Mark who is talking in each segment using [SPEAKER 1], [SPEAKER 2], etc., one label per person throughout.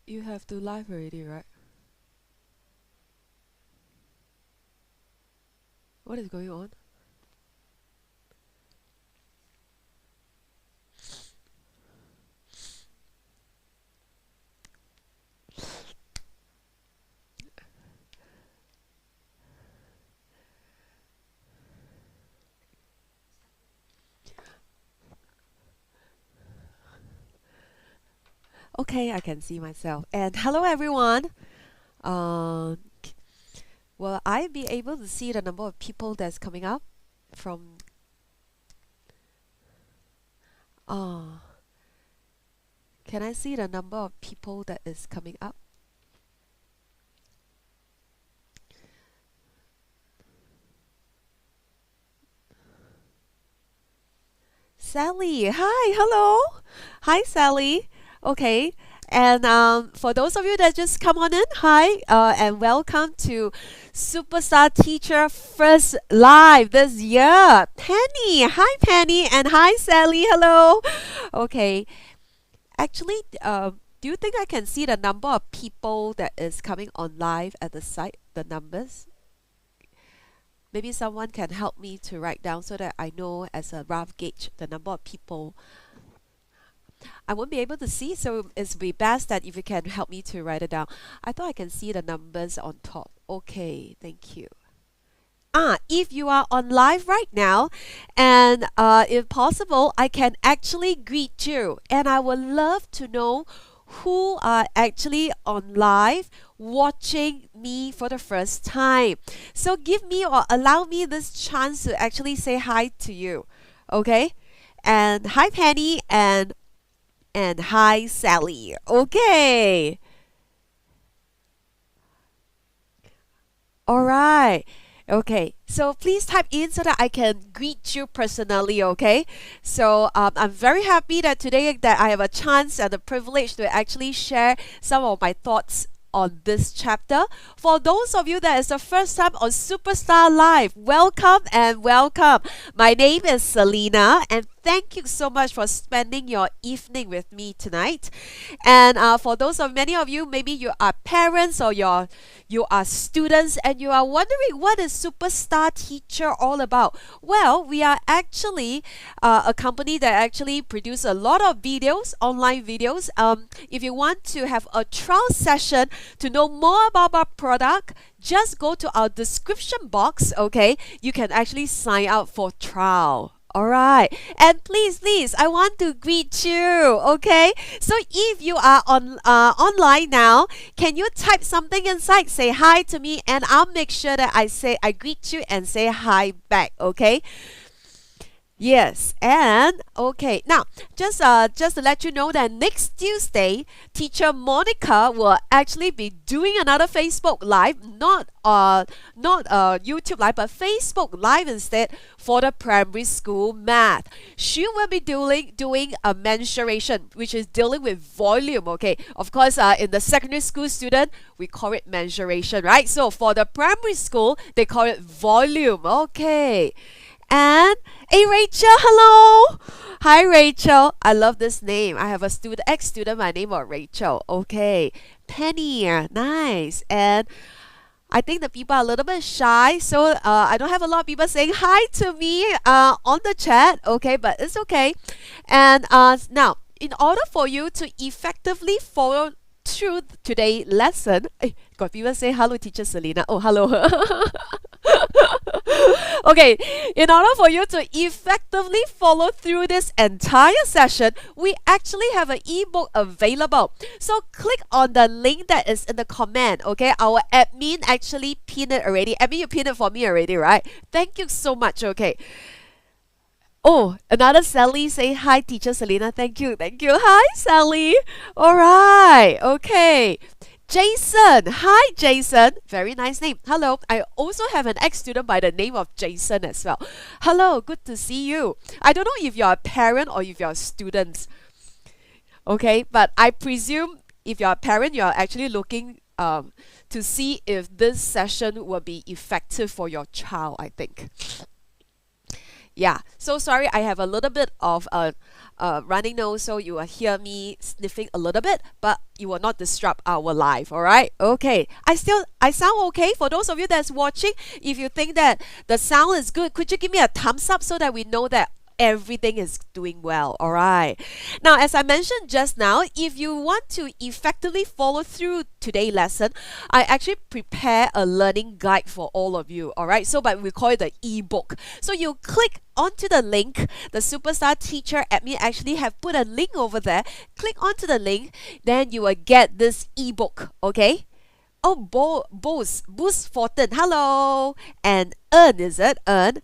[SPEAKER 1] You have to live already, right? What is going on? Okay, I can see myself. And hello, everyone. Uh, will I be able to see the number of people that's coming up from? Uh, can I see the number of people that is coming up? Sally, hi, hello. Hi, Sally. Okay. And for those of you that just come on in, hi, and welcome to Superstar Teacher First Live this year. Penny, hi, Penny, and hi, Sally, hello. Okay. Actually, do you think I can see the number of people that is coming on live at the site, the numbers? Maybe someone can help me to write down so that I know as a rough gauge the number of people. I won't be able to see, so it's be best that if you can help me to write it down. I thought I can see the numbers on top. Okay, thank you. If you are on live right now, and if possible, I can actually greet you, and I would love to know who are actually on live watching me for the first time. So give me or allow me this chance to actually say hi to you. Okay? And hi Penny and hi Sally. Okay. All right. Okay, so please type in so that I can greet you personally, okay? So I'm very happy that today that I have a chance and the privilege to actually share some of my thoughts on this chapter. For those of you that is the first time on Superstar Live, welcome and welcome. My name is Selena and thank you so much for spending your evening with me tonight. And for those of many of you, maybe you are parents or you are students and you are wondering what is Superstar Teacher all about. Well, we are actually a company that actually produce a lot of videos, online videos. If you want to have a trial session to know more about our product, just go to our description box, okay? You can actually sign up for trial. All right. And please, I want to greet you. Okay. So if you are online now, can you type something inside? Say hi to me, and I'll make sure that I greet you and say hi back. Okay. Yes, and okay. Now, just to let you know that next Tuesday, Teacher Monica will actually be doing another Facebook Live, not YouTube Live, but Facebook Live instead for the primary school math. She will be doing a mensuration, which is dealing with volume. Okay, of course, in the secondary school student, we call it mensuration, right? So for the primary school, they call it volume. Okay. And hey Rachel, hello. Hi Rachel. I love this name. I have a ex-student by name of Rachel. Okay. Penny, nice. And I think the people are a little bit shy, so I don't have a lot of people saying hi to me on the chat. Okay, but it's okay. And now, in order for you to effectively follow through today's lesson, got people say hello, Teacher Selena. Oh, hello. Okay, in order for you to effectively follow through this entire session, we actually have an ebook available. So click on the link that is in the comment. Okay, our admin actually pinned it already. Admin, you pinned it for me already, right? Thank you so much. Okay. Oh, another Sally say hi, Teacher Selena. Thank you. Thank you. Hi, Sally. All right. Okay. Jason. Hi, Jason. Very nice name. Hello. I also have an ex-student by the name of Jason as well. Hello. Good to see you. I don't know if you're a parent or if you're a student. Okay. But I presume if you're a parent, you're actually looking to see if this session will be effective for your child, I think. Yeah, so sorry, I have a little bit of a running nose, so you will hear me sniffing a little bit, but you will not disrupt our live, all right? Okay, I sound okay for those of you that's watching. If you think that the sound is good, could you give me a thumbs up so that we know that everything is doing well, all right? Now, as I mentioned just now, if you want to effectively follow through today's lesson, I actually prepare a learning guide for all of you, all right? So, but we call it the ebook. So you click onto the link. The Superstar Teacher admin actually have put a link over there. Click onto the link, then you will get this ebook, okay? Oh, Boost 14, hello, and Earn, is it? Earn.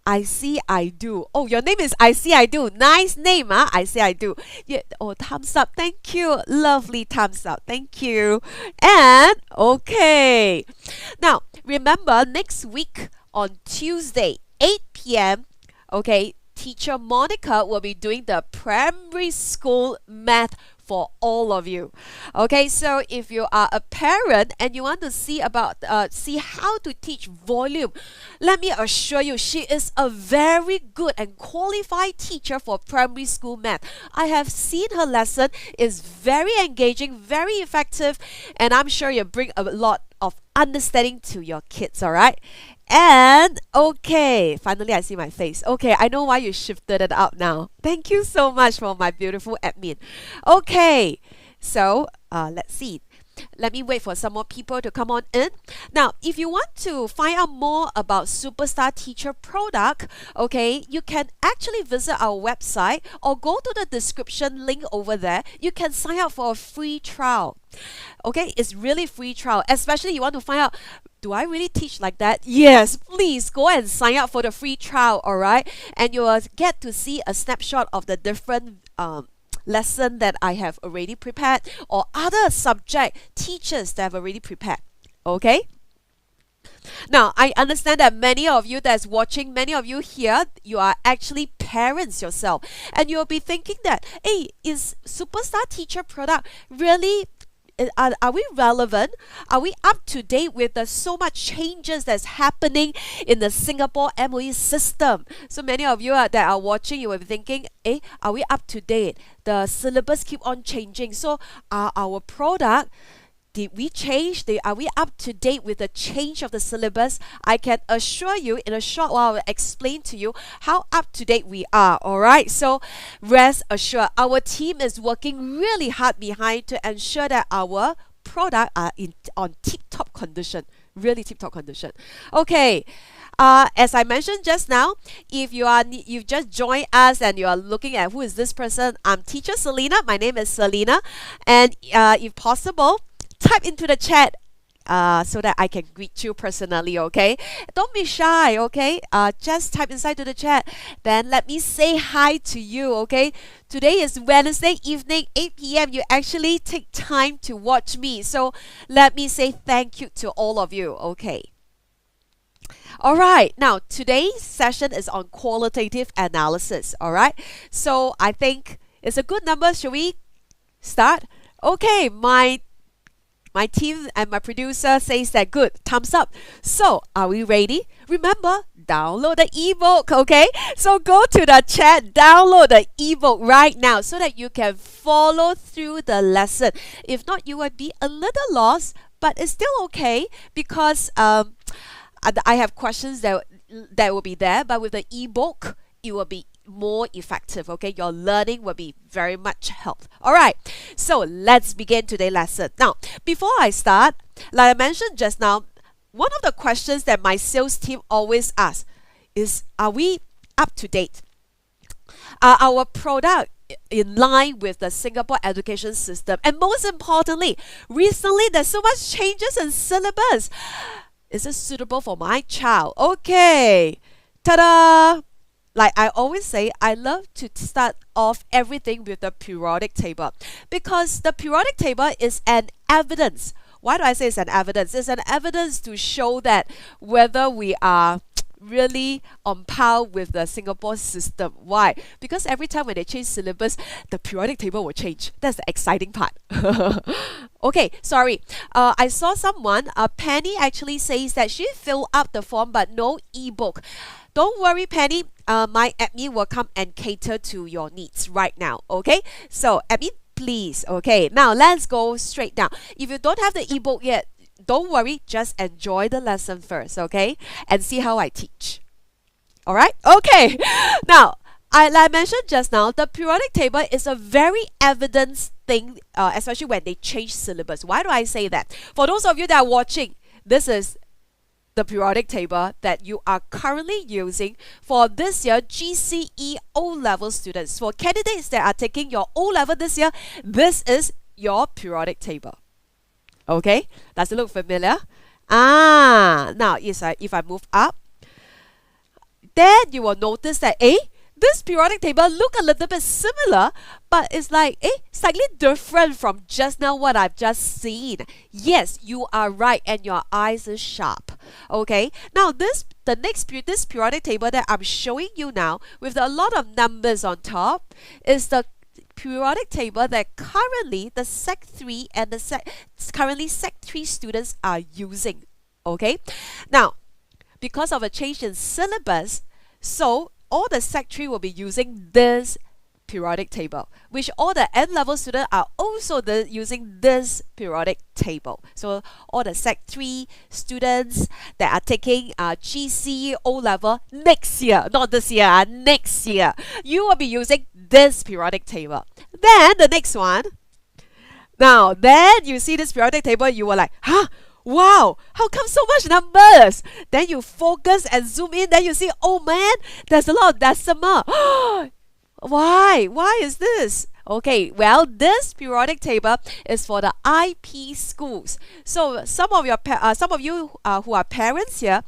[SPEAKER 1] I see, I do. Oh, your name is I see, I do. Nice name, huh? I see, I do. Yeah. Oh, thumbs up. Thank you. Lovely thumbs up. Thank you. And okay. Now, remember next week on Tuesday, 8 p.m. Okay, teacher Monica will be doing the primary school math for all of you. Okay, so if you are a parent and you want to see how to teach volume, let me assure you, she is a very good and qualified teacher for primary school math. I have seen her lesson, is very engaging, very effective, and I'm sure you bring a lot of understanding to your kids, all right? And okay, finally I see my face. Okay, I know why you shifted it up now. Thank you so much for my beautiful admin. Okay, so let's see. Let me wait for some more people to come on in. Now, if you want to find out more about Superstar Teacher product, okay, you can actually visit our website or go to the description link over there. You can sign up for a free trial. Okay, it's really free trial, especially you want to find out, do I really teach like that? Yes, please go and sign up for the free trial, all right? And you will get to see a snapshot of the different lesson that I have already prepared, or other subject teachers that have already prepared. Okay? Now, I understand that many of you that's watching, many of you here, you are actually parents yourself. And you'll be thinking that, hey, is Superstar Teacher product really, are we relevant? Are we up to date with the so much changes that's happening in the Singapore MOE system? So many of you that are watching, you will be thinking, are we up to date? The syllabus keep on changing. So our product, did we change? Are we up to date with the change of the syllabus? I can assure you in a short while I will explain to you how up to date we are, alright? So rest assured, our team is working really hard behind to ensure that our product are on tip-top condition, really tip-top condition. Okay. As I mentioned just now, if you've just joined us and you are looking at who is this person, I'm teacher Selena. My name is Selena, and if possible, type into the chat so that I can greet you personally, okay? Don't be shy, okay? Just type inside to the chat. Then let me say hi to you, okay? Today is Wednesday evening, 8 p.m. You actually take time to watch me. So let me say thank you to all of you, okay? All right, now today's session is on qualitative analysis, all right? So I think it's a good number. Shall we start? Okay, my team and my producer says that good, thumbs up. So are we ready? Remember, download the ebook, okay? So go to the chat, download the ebook right now so that you can follow through the lesson. If not, you will be a little lost, but it's still okay because I have questions that will be there, but with the ebook, it will be more effective, okay? Your learning will be very much helped. All right, so let's begin today's lesson. Now, before I start, like I mentioned just now, one of the questions that my sales team always asks is, are we up to date? Are our product in line with the Singapore education system? And most importantly, recently there's so much changes in syllabus. Is it suitable for my child? Okay, ta-da! Like I always say, I love to start off everything with the periodic table because the periodic table is an evidence. Why do I say it's an evidence? It's an evidence to show that whether we are really on par with the Singapore system. Why? Because every time when they change syllabus, the periodic table will change. That's the exciting part. Okay, sorry. I saw someone, Penny actually says that she filled up the form but no ebook. don't worry, Penny. My admin will come and cater to your needs right now. Okay, so admin, please. Okay, now let's go straight down. If you don't have the ebook yet, don't worry, just enjoy the lesson first, okay, and see how I teach. All right, okay. Now, like I mentioned just now, the periodic table is a very evident thing, especially when they change syllabus. Why do I say that? For those of you that are watching, this is the periodic table that you are currently using for this year GCE O-Level students. For candidates that are taking your O-Level this year, this is your periodic table. Okay, does it look familiar? Now if I move up, then you will notice that this periodic table look a little bit similar, but it's like slightly different from just now what I've just seen. Yes, you are right, and your eyes are sharp. Okay, now this periodic table that I'm showing you now with a lot of numbers on top is the periodic table that currently the Sec 3 and the currently Sec 3 students are using. Okay, now because of a change in syllabus, so all the Sec 3 will be using this periodic table, which all the N-level students are also using this periodic table. So all the Sec 3 students that are taking GCE O-Level next year, not this year, next year, you will be using this periodic table. Then the next one, now then you see this periodic table, you were like, wow, how come so much numbers? Then you focus and zoom in, then you see, oh man, there's a lot of decimal. Why? Why is this? Okay, well, this periodic table is for the IP schools. So some of you who are parents here,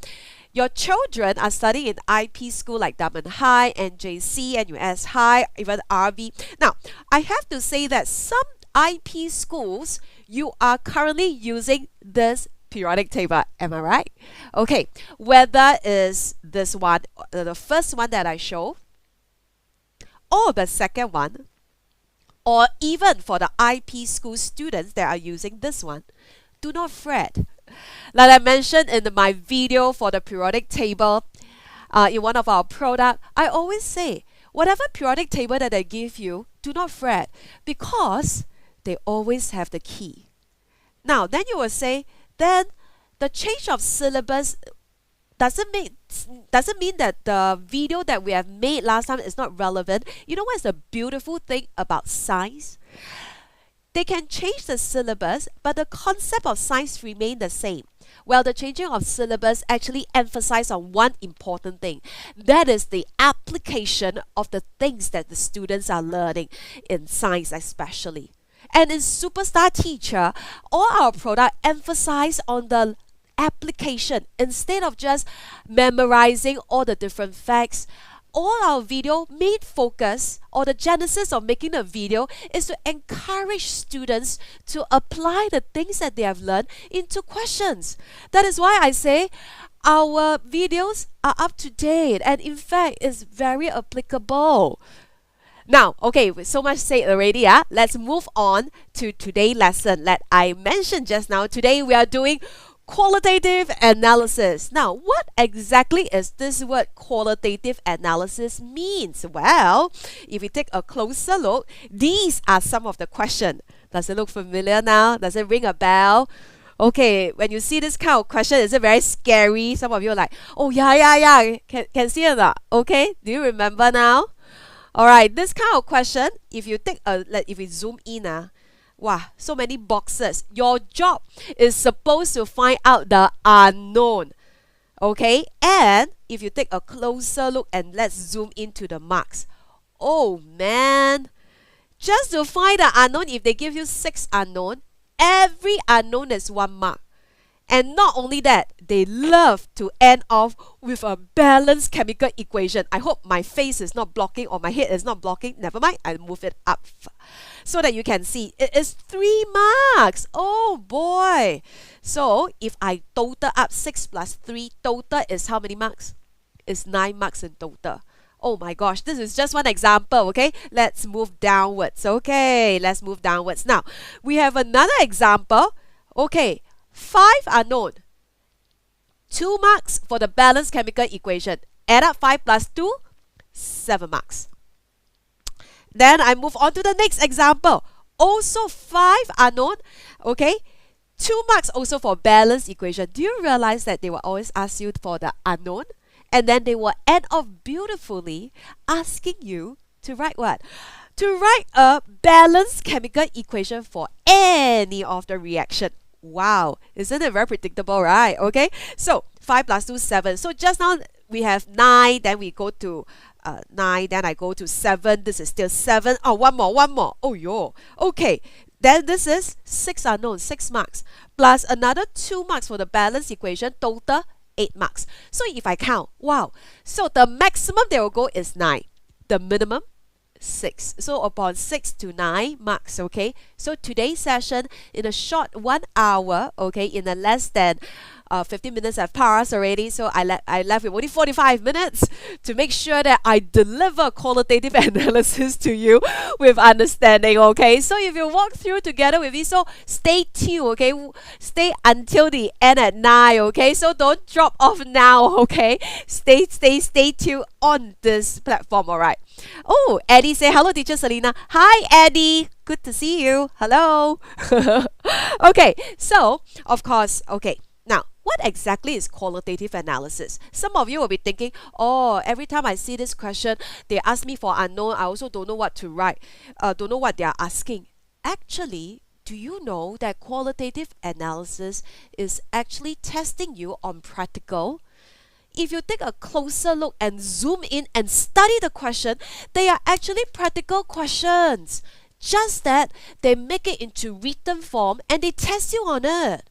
[SPEAKER 1] your children are studying in IP school like Diamond High, NJC, NUS High, even RV. Now, I have to say that some IP schools, you are currently using this periodic table. Am I right? Okay, whether is this one, the first one that I show, or the second one, or even for the IP school students that are using this one, do not fret. Like I mentioned in my video for the periodic table, in one of our products, I always say, whatever periodic table that I give you, do not fret, because they always have the key. Now, then you will say, then the change of syllabus doesn't mean that the video that we have made last time is not relevant. You know what's the beautiful thing about science? They can change the syllabus, but the concept of science remain the same. Well, the changing of syllabus actually emphasizes on one important thing. That is the application of the things that the students are learning in science especially. And in Superstar Teacher, all our product emphasize on the application instead of just memorizing all the different facts. All our video made focus, or the genesis of making a video, is to encourage students to apply the things that they have learned into questions. That is why I say our videos are up to date, and in fact is very applicable. Now, okay, with so much said already, let's move on to today's lesson. Like I mentioned just now, today we are doing qualitative analysis. Now, what exactly is this word qualitative analysis means? Well, if you take a closer look, these are some of the questions. Does it look familiar now? Does it ring a bell? Okay, when you see this kind of question, is it very scary? Some of you are like, oh yeah, can see it not? Okay, do you remember now? Alright, this kind of question, if you take if we zoom in, wow, so many boxes. Your job is supposed to find out the unknown. Okay, and if you take a closer look and let's zoom into the marks. Oh man, just to find the unknown, if they give you 6 unknown, every unknown is 1 mark. And not only that, they love to end off with a balanced chemical equation. I hope my face is not blocking or my head is not blocking. Never mind, I'll move it up so that you can see. It is 3 marks. Oh boy. So if I total up 6 plus 3, total is how many marks? It's 9 marks in total. Oh my gosh, this is just one example, okay? Let's move downwards. Okay, let's move downwards. Now, we have another example. Okay, 5 unknown. 2 marks for the balanced chemical equation. add up 5 plus 2, 7 marks. Then I move on to the next example. Also 5 unknown, okay? 2 marks also for balanced equation. Do you realize that they will always ask you for the unknown? And then they will end off beautifully asking you to write what? To write a balanced chemical equation for any of the reaction. Wow, isn't it very predictable, right? Okay, so 5 plus 2, 7. So just now we have 9, then we go to 9, then I go to 7. This is still 7. Oh, one more. Oh, yo. Okay, then this is 6 unknown, 6 marks, plus another 2 marks for the balanced equation, total 8 marks. So if I count, wow, so the maximum they will go is 9, the minimum 6. So upon 6 to 9 marks, okay? So today's session, in a short 1 hour, okay, in a less than 15 minutes have passed already, so I left with only 45 minutes to make sure that I deliver qualitative analysis to you with understanding, okay? So if you walk through together with me, so stay tuned, okay? Stay until the end at 9, okay? So don't drop off now, okay? Stay tuned on this platform, all right? Oh, Eddie say, hello, teacher Selena. Hi, Eddie. Good to see you. Hello. Okay, so, of course, okay. Now, what exactly is qualitative analysis? Some of you will be thinking, oh, every time I see this question, they ask me for unknown. I also don't know what to write. Don't know what they are asking. Actually, do you know that qualitative analysis is actually testing you on practical? If you take a closer look and zoom in and study the question, they are actually practical questions. Just that they make it into written form and they test you on it.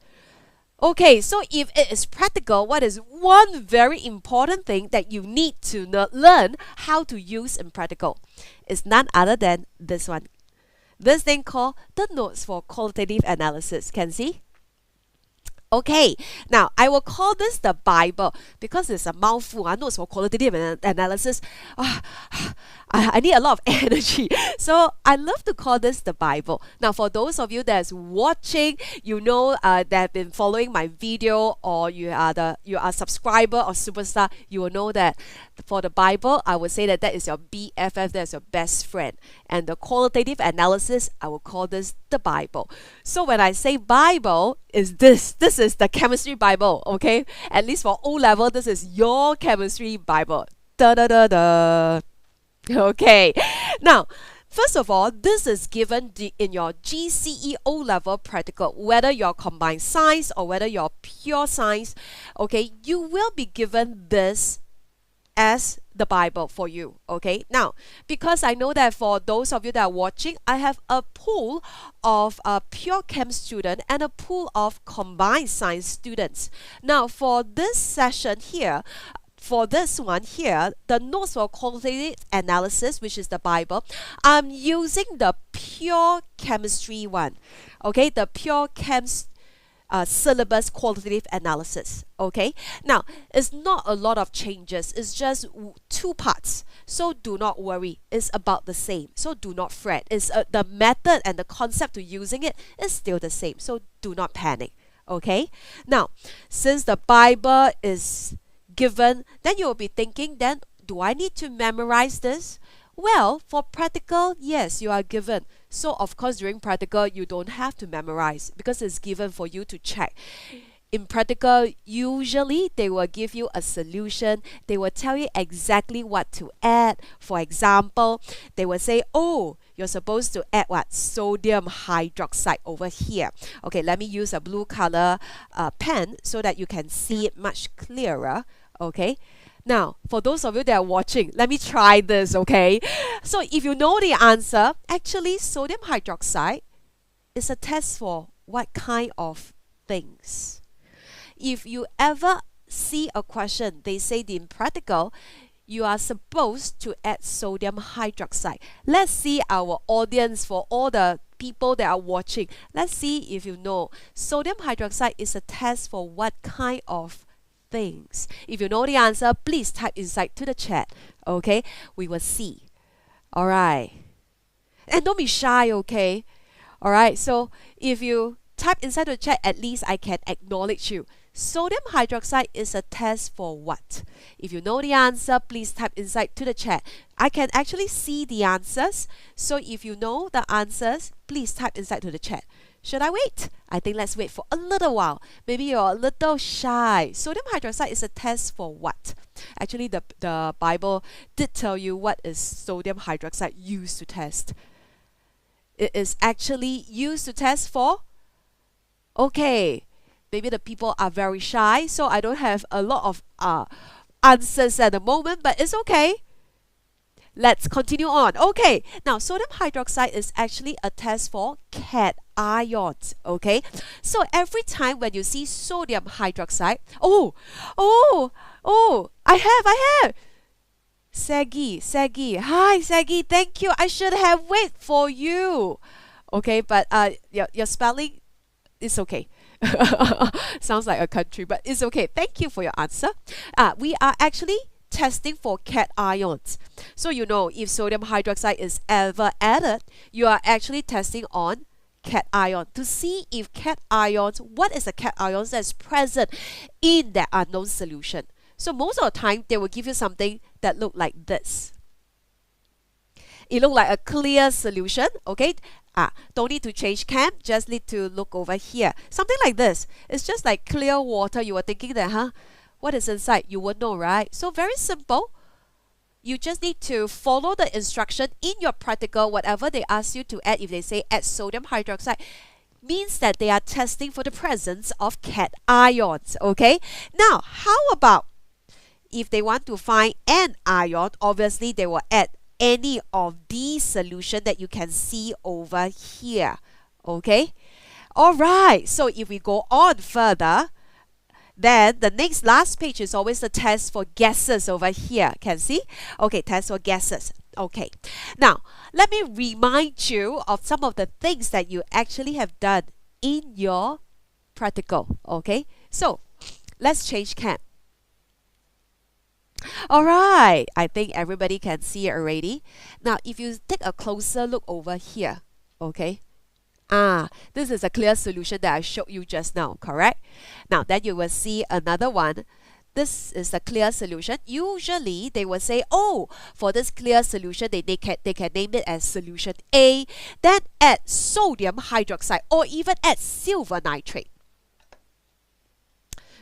[SPEAKER 1] Okay, so if it is practical, what is one very important thing that you need to learn how to use in practical? It's none other than this one. This thing called the notes for qualitative analysis. Can see? Okay, now I will call this the Bible because it's a mouthful. Notes for qualitative analysis. I need a lot of energy. So I love to call this the Bible. Now for those of you that's watching, you know that have been following my video, or you are a subscriber or superstar, you will know that for the Bible, I would say that is your BFF, that's your best friend. And the qualitative analysis, I will call this the Bible. So when I say Bible, is this is the chemistry Bible, okay? At least for O-level, this is your chemistry Bible. Da da da da. Okay, now first of all, this is given in your GCE O-level practical, whether you're combined science or whether you're pure science, okay, you will be given this as the Bible for you, okay? Now, because I know that for those of you that are watching, I have a pool of pure chem students and a pool of combined science students. Now, for this session here, for this one here, the notes for qualitative analysis, which is the Bible, I'm using the pure chemistry one, okay? The pure chem syllabus qualitative analysis, okay? Now, it's not a lot of changes. It's just 2 parts. So do not worry. It's about the same. So do not fret. It's the method and the concept to using it is still the same. So do not panic, okay? Now, since the Bible is given, then you will be thinking, then do I need to memorize this? Well, for practical, yes, you are given. So of course during practical you don't have to memorize because it's given for you to check. In practical, usually they will give you a solution. They will tell you exactly what to add. For example, they will say, oh, you're supposed to add what? Sodium hydroxide over here. Okay, let me use a blue color pen so that you can see it much clearer. Okay, now for those of you that are watching, let me try this, okay? So if you know the answer, actually sodium hydroxide is a test for what kind of things. If you ever see a question, they say in practical, you are supposed to add sodium hydroxide. Let's see our audience, for all the people that are watching. Let's see if you know. Sodium hydroxide is a test for what kind of things. If you know the answer, please type inside to the chat. Okay, we will see. All right, and don't be shy. Okay, all right. So if you type inside the chat, at least I can acknowledge you. Sodium hydroxide is a test for what? If you know the answer, please type inside to the chat. I can actually see the answers. So if you know the answers, please type inside to the chat. Should I wait? I think let's wait for a little while. Maybe you're a little shy. Sodium hydroxide is a test for what? Actually, the Bible did tell you what is sodium hydroxide used to test. It is actually used to test for, okay, maybe the people are very shy, so I don't have a lot of answers at the moment, but it's okay. Let's continue on. Okay, now sodium hydroxide is actually a test for cations. Okay, so every time when you see sodium hydroxide, I have. Saggy, hi Saggy, thank you. I should have waited for you. Okay, but your spelling is okay. Sounds like a country, but it's okay. Thank you for your answer. We are actually testing for cations. So you know, if sodium hydroxide is ever added, you are actually testing on cation to see if cations, what is the cations that's present in that unknown solution. So most of the time, they will give you something that look like this. It look like a clear solution, okay? Don't need to change cam, just need to look over here. Something like this. It's just like clear water. You were thinking that, what is inside? You would know, right? So very simple. You just need to follow the instruction in your practical, whatever they ask you to add. If they say add sodium hydroxide, means that they are testing for the presence of cations, okay? Now, how about if they want to find an ion? Obviously, they will add any of these solution that you can see over here, okay? All right, so if we go on further, then the next last page is always the test for gases over here. Can see? Okay, test for gases. Okay, now let me remind you of some of the things that you actually have done in your practical. Okay, so let's change cam. All right, I think everybody can see it already. Now, if you take a closer look over here, okay, this is a clear solution that I showed you just now, correct? Now, then you will see another one. This is a clear solution. Usually, they will say, for this clear solution, they can name it as solution A, then add sodium hydroxide or even add silver nitrate.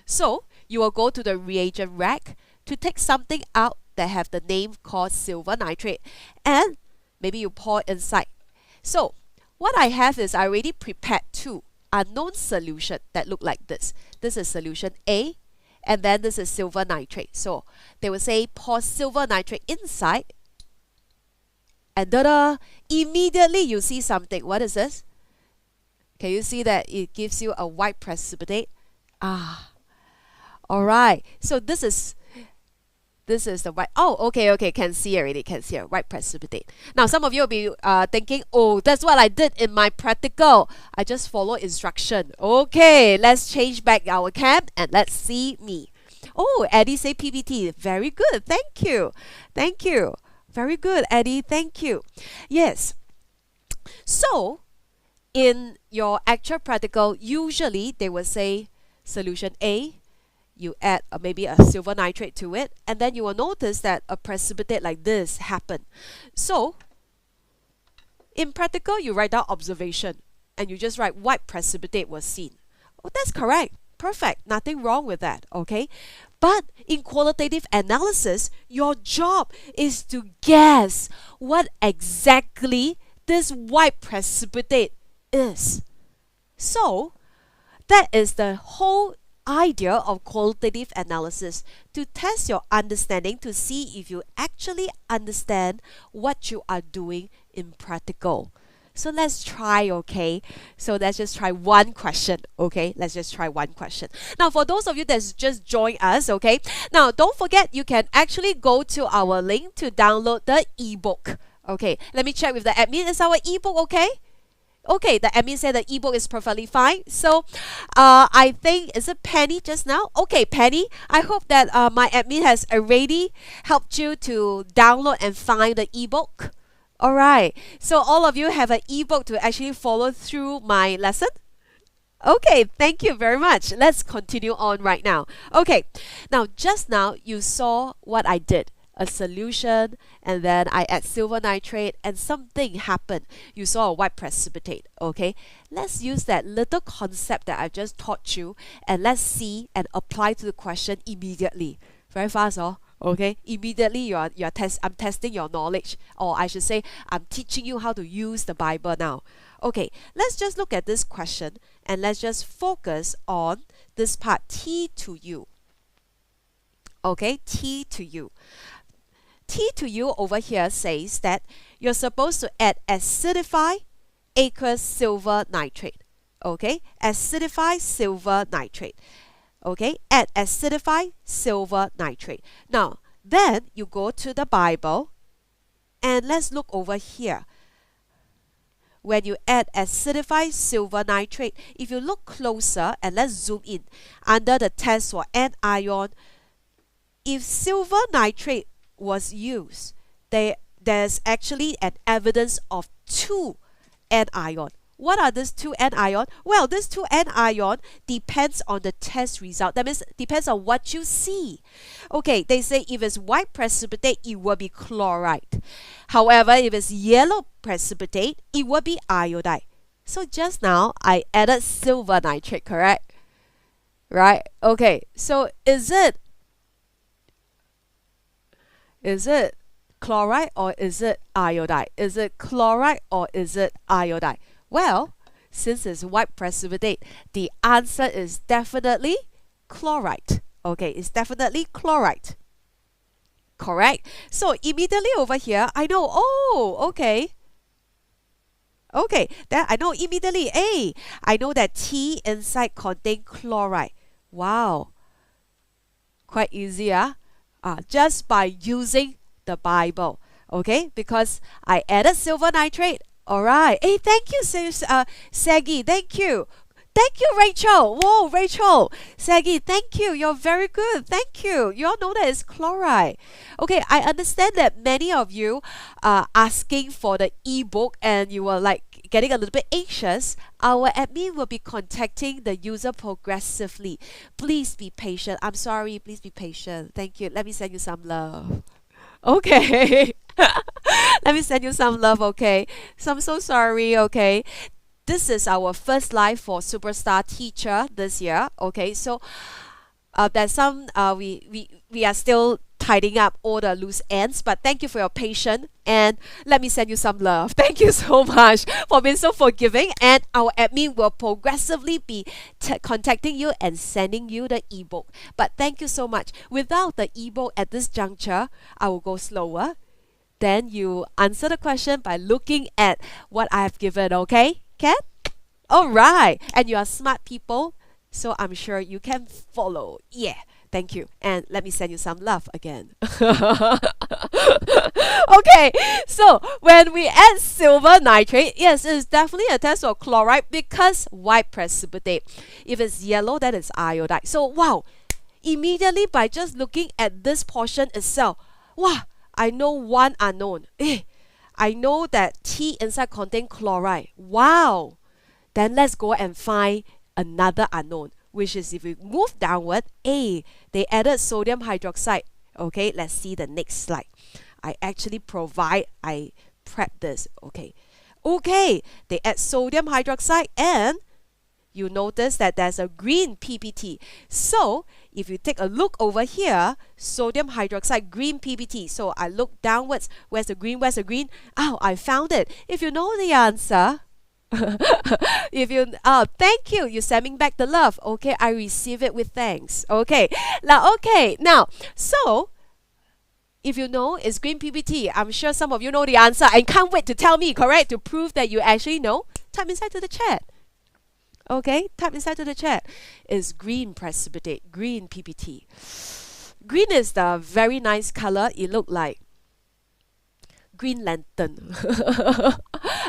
[SPEAKER 1] So, you will go to the reagent rack to take something out that have the name called silver nitrate, and maybe you pour inside. So what I have is I already prepared two unknown solution that look like this. This is solution A, and then this is silver nitrate. So they will say pour silver nitrate inside, and immediately you see something. What is this? Can you see that it gives you a white precipitate? All right, so this is the white. Okay, can see already, white precipitate. Now some of you will be thinking, that's what I did in my practical. I just follow instruction. Okay, let's change back our cam and let's see me. Eddie say PPT. Very good, thank you. Very good, Eddie, thank you. Yes, so in your actual practical, usually they will say solution A, you add maybe a silver nitrate to it, and then you will notice that a precipitate like this happen. So in practical, you write down observation and you just write white precipitate was seen. That's correct, perfect, nothing wrong with that, okay? But in qualitative analysis, your job is to guess what exactly this white precipitate is. So that is the whole idea of qualitative analysis, to test your understanding, to see if you actually understand what you are doing in practical. So let's try, okay? So let's just try one question, okay? Let's just try one question. Now, for those of you that's just joined us, okay? Now, don't forget, you can actually go to our link to download the ebook. Okay, let me check with the admin. Is our ebook okay? Okay, the admin said the ebook is perfectly fine. So I think, is it Penny just now? Okay, Penny, I hope that my admin has already helped you to download and find the ebook. All right, so all of you have an ebook to actually follow through my lesson? Okay, thank you very much. Let's continue on right now. Okay, now just now you saw what I did. A solution, and then I add silver nitrate, and something happened. You saw a white precipitate. Okay, let's use that little concept that I just taught you, and let's see and apply to the question immediately. Very fast, oh. Okay, immediately I'm testing your knowledge, or I should say I'm teaching you how to use the Bible now. Okay, let's just look at this question and let's just focus on this part, T to U. Okay, T to U. T to U over here says that you're supposed to add acidify aqueous silver nitrate. Okay, acidify silver nitrate. Okay, add acidify silver nitrate. Now, then you go to the Bible and let's look over here. When you add acidify silver nitrate, if you look closer and let's zoom in under the test for anion, if silver nitrate was used, there's actually an evidence of two anion. What are these two anion? Well, these two anion depends on the test result. That means depends on what you see. Okay, they say if it's white precipitate, it will be chloride. However, if it's yellow precipitate, it will be iodide. So just now, I added silver nitrate, correct? Right? Okay, so is it chloride or is it iodide? Is it chloride or is it iodide? Well, since it's white precipitate, the answer is definitely chloride. Okay, it's definitely chloride. Correct? So immediately over here, I know, oh, okay. Okay, then I know immediately, A, I know that T inside contain chloride. Wow. Quite easy, just by using the Bible. Okay, because I added silver nitrate. All right. Hey, thank you, Saggy. Thank you. Thank you, Rachel. Whoa, Rachel. Saggy, thank you. You're very good. Thank you. You all know that it's chloride. Okay, I understand that many of you are asking for the ebook and you were like getting a little bit anxious. Our admin will be contacting the user progressively. Please be patient. I'm sorry. Please be patient. Thank you. Let me send you some love. Okay. Let me send you some love, okay? So I'm so sorry, okay? This is our first live for Superstar Teacher this year, okay? So there's some, we are still tidying up all the loose ends, but thank you for your patience and let me send you some love. Thank you so much for being so forgiving, and our admin will progressively be contacting you and sending you the ebook. But thank you so much. Without the ebook at this juncture, I will go slower. Then you answer the question by looking at what I have given, okay? Can? All right. And you are smart people, so I'm sure you can follow. Yeah. Thank you. And let me send you some love again. Okay. So when we add silver nitrate, yes, it's definitely a test of chloride because white precipitate. If it's yellow, that is iodide. So wow. Immediately by just looking at this portion itself, wow. I know one unknown. I know that T inside contain chloride. Wow. Then let's go and find another unknown, which is if we move downward, A, they added sodium hydroxide. Okay, let's see the next slide. I prep this. Okay. Okay, they add sodium hydroxide and you notice that there's a green PPT. So if you take a look over here, sodium hydroxide, green PPT. So I look downwards. Where's the green? Where's the green? Oh, I found it. If you know the answer, thank you. You're sending back the love. Okay, I receive it with thanks. Okay, now, so if you know it's green PPT, I'm sure some of you know the answer and can't wait to tell me, correct? To prove that you actually know, type inside to the chat. Okay, type inside to the chat. It's green precipitate, green PPT. Green is the very nice color. It look like Green Lantern.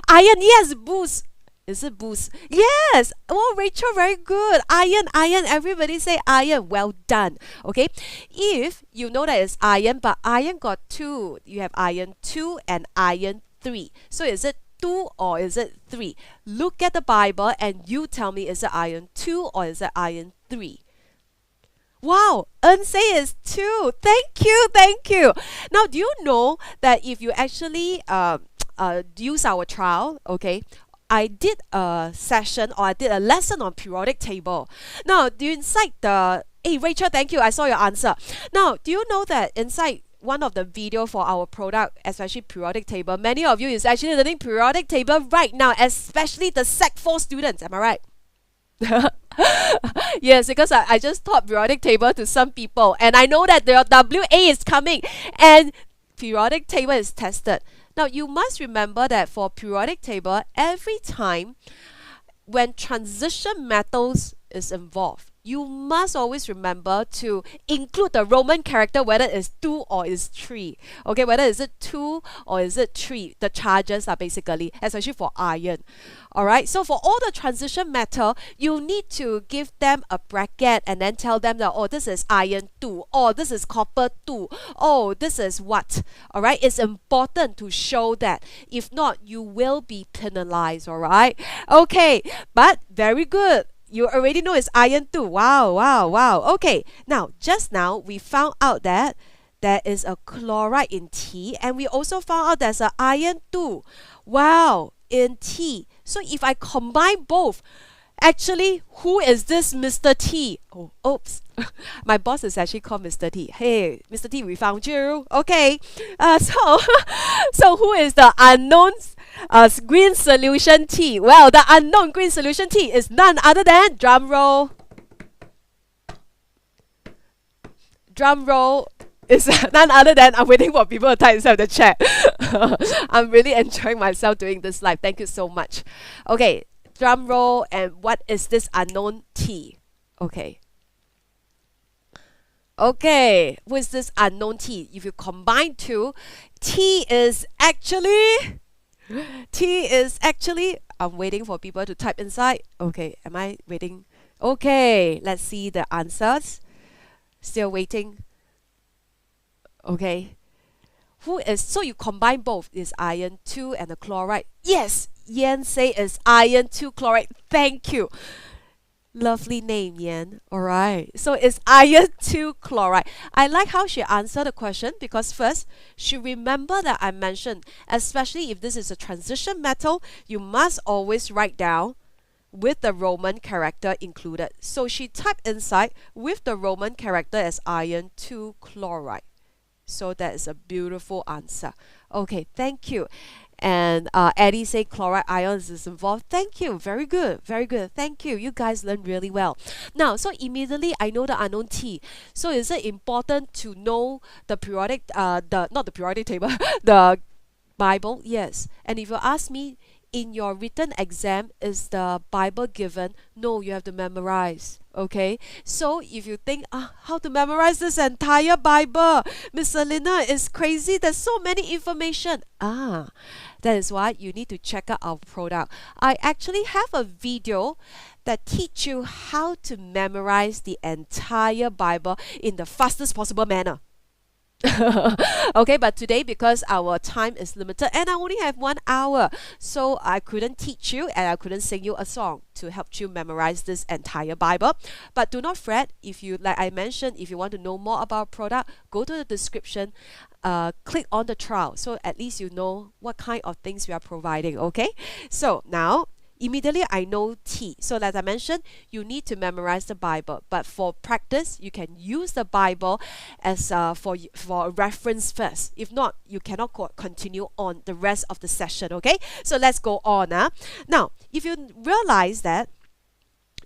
[SPEAKER 1] Iron, yes, boost. Is it boost? Yes. Oh, Rachel, very good. Iron. Everybody say iron. Well done. Okay. If you know that it's iron, but iron got two. You have iron 2 and iron 3. So is it 2 or is it 3? Look at the Bible and you tell me, is it iron 2 or is it iron 3? Wow, say is 2. Thank you, thank you. Now, do you know that if you actually use our trial, okay, I did a session or I did a lesson on periodic table. Now, do you inside the, hey Rachel, thank you, I saw your answer. Now, do you know that inside one of the video for our product, especially periodic table, many of you is actually learning periodic table right now, especially the Sec 4 students, am I right? Yes, because I just taught periodic table to some people and I know that their WA is coming and periodic table is tested. Now you must remember that for periodic table, every time when transition metals is involved, you must always remember to include the Roman character, whether it's 2 or is 3. Okay, whether is it 2 or is it 3, the charges are basically, especially for iron. Alright, so for all the transition metal, you need to give them a bracket and then tell them that, oh, this is iron 2, or this is copper 2, oh, this is what. Alright, it's important to show that. If not, you will be penalized, alright? Okay, but very good. You already know it's iron 2. Wow, wow, wow. Okay, now, just now, we found out that there is a chloride in T, and we also found out there's an iron 2. Wow, in T. So if I combine both, actually, who is this Mr. T? Oh, oops. My boss is actually called Mr. T. Hey, Mr. T, we found you. Okay. So who is the unknown green solution T? Well, the unknown green solution T is none other than, drum roll. Drum roll is none other than, I'm waiting for people to type inside the chat. I'm really enjoying myself doing this live. Thank you so much. Okay, drum roll, and what is this unknown T? Okay. Okay, who is this unknown T? If you combine two, T is actually, I'm waiting for people to type inside. Okay, am I waiting? Okay, let's see the answers. Still waiting. Okay. Who is, so you combine both, is iron 2 and the chloride. Yes, Yan say is iron 2 chloride. Thank you. Lovely name, Yan. Alright. So it's iron 2 chloride. I like how she answered the question because first, she remember that I mentioned, especially if this is a transition metal, you must always write down with the Roman character included. So she typed inside with the Roman character as iron 2 chloride. So that is a beautiful answer. Okay, thank you. And Eddie say chloride ions is involved. Thank you. Very good. Very good. Thank you. You guys learned really well. Now, so immediately I know the unknown T. So is it important to know the periodic, not the periodic table, the Bible? Yes. And if you ask me, in your written exam, is the Bible given? No, you have to memorize. Okay, so if you think how to memorize this entire Bible, Miss Selena is crazy, there's so many information. That is why you need to check out our product. I actually have a video that teach you how to memorize the entire Bible in the fastest possible manner. Okay, but today, because our time is limited and I only have 1 hour, so I couldn't teach you and I couldn't sing you a song to help you memorize this entire Bible. But do not fret. If you, like I mentioned, if you want to know more about product, go to the description, click on the trial, so at least you know what kind of things we are providing. Okay, so now immediately I know T. So as I mentioned, you need to memorize the Bible. But for practice, you can use the Bible as for a reference first. If not, you cannot continue on the rest of the session. Okay, so let's go on. Now, if you realize that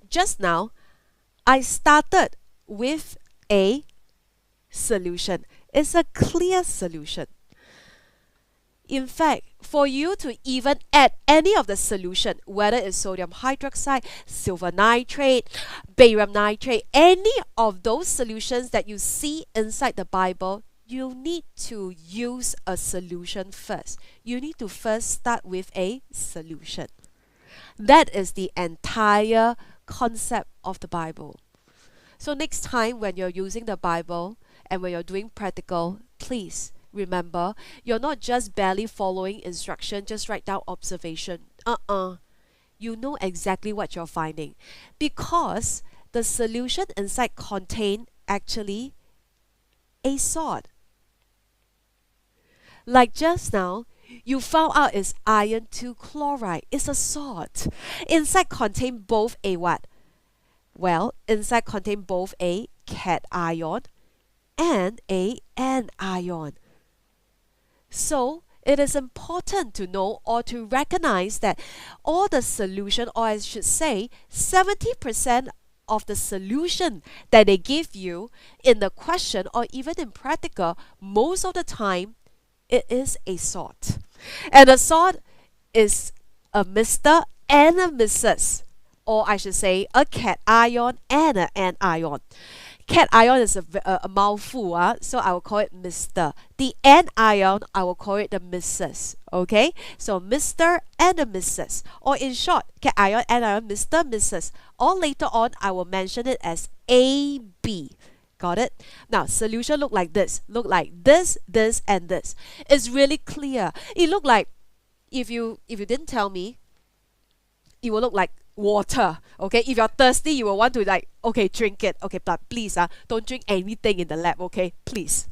[SPEAKER 1] just now, I started with a solution. It's a clear solution. In fact, for you to even add any of the solution, whether it's sodium hydroxide, silver nitrate, barium nitrate, any of those solutions that you see inside the Bible, you need to use a solution first. You need to first start with a solution. That is the entire concept of the Bible. So next time when you're using the Bible and when you're doing practical, please remember, you're not just barely following instruction, just write down observation. You know exactly what you're finding, because the solution inside contain actually a salt. Like just now, you found out it's iron 2 chloride. It's a salt. Inside contain both a what? Well, inside contain both a cation and a anion. So it is important to know or to recognize that all the solution, or I should say 70% of the solution that they give you in the question or even in practical, most of the time it is a salt. And a salt is a Mr. and a Mrs. Or I should say a cation and an anion. Cation is a mouthful, so I will call it Mr. The anion, I will call it the Mrs. Okay, so Mr. and the Mrs. Or in short, cation, anion, Mr., Mrs. Or later on, I will mention it as AB. Got it? Now, solution look like this. Look like this, and this. It's really clear. It look like, if you didn't tell me, it will look like water. Okay, if you're thirsty, you will want to like, okay, drink it. Okay, but please, don't drink anything in the lab. Okay, please.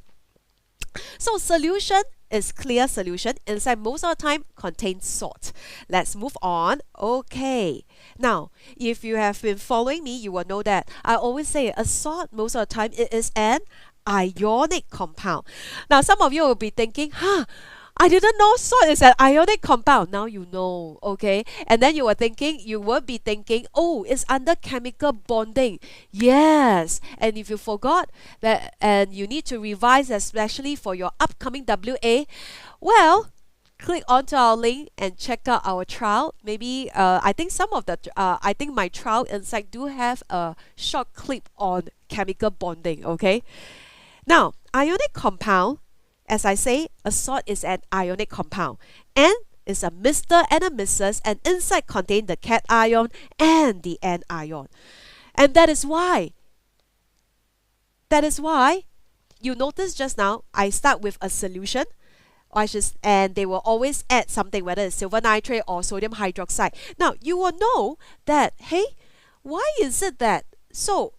[SPEAKER 1] So solution is clear solution. Inside most of the time contains salt. Let's move on. Okay. Now, if you have been following me, you will know that I always say a salt most of the time it is an ionic compound. Now, some of you will be thinking, I didn't know salt is an ionic compound. Now you know, okay? And then you will be thinking, oh, it's under chemical bonding. Yes. And if you forgot that, and you need to revise, especially for your upcoming WA, well, click onto our link and check out our trial. Maybe I think I think my trial inside do have a short clip on chemical bonding. Okay. Now, ionic compound. As I say, a salt is an ionic compound and is a Mr. and a Mrs. and inside contain the cation and the anion. And that is why you notice just now I start with a solution, and they will always add something, whether it's silver nitrate or sodium hydroxide. Now you will know that, hey, why is it that? So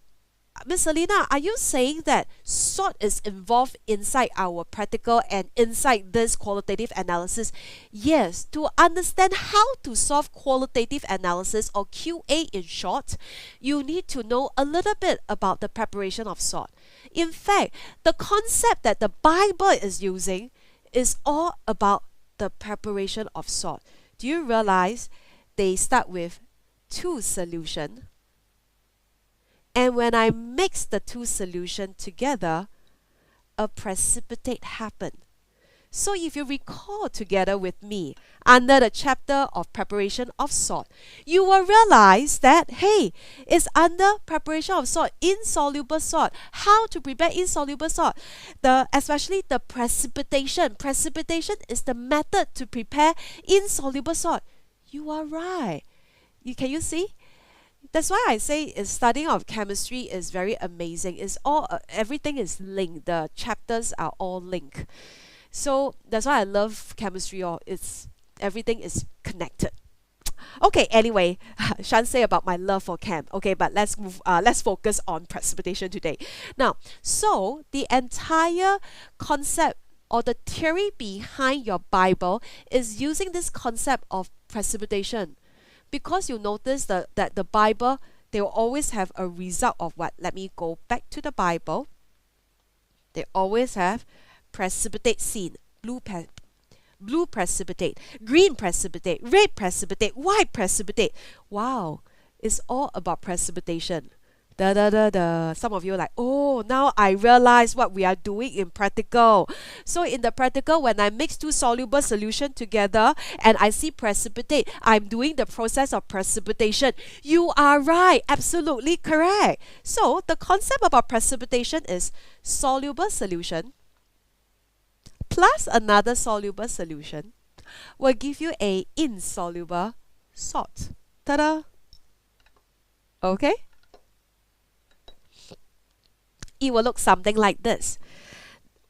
[SPEAKER 1] Miss Selena, are you saying that salt is involved inside our practical and inside this qualitative analysis? Yes, to understand how to solve qualitative analysis, or QA in short, you need to know a little bit about the preparation of salt. In fact, the concept that the Bible is using is all about the preparation of salt. Do you realize they start with 2 solutions? And when I mix the 2 solutions together, a precipitate happened. So if you recall together with me under the chapter of preparation of salt, you will realize that, hey, it's under preparation of salt, insoluble salt. How to prepare insoluble salt? Especially the precipitation. Precipitation is the method to prepare insoluble salt. You are right. Can you see? That's why I say studying of chemistry is very amazing. It's all everything is linked. The chapters are all linked. So that's why I love chemistry. Everything is connected. Okay. Anyway, shan't say about my love for chem. Okay, but let's move. Let's focus on precipitation today. Now, so the entire concept or the theory behind your Bible is using this concept of precipitation. Because you notice that the Bible, they will always have a result of what? Let me go back to the Bible. They always have precipitate scene. Blue precipitate, green precipitate, red precipitate, white precipitate. Wow, it's all about precipitation. Some of you are like, oh, now I realize what we are doing in practical. So in the practical, when I mix 2 soluble solutions together and I see precipitate, I'm doing the process of precipitation. You are right, absolutely correct. So the concept about precipitation is soluble solution plus another soluble solution will give you a insoluble salt. Ta-da! Okay? It will look something like this.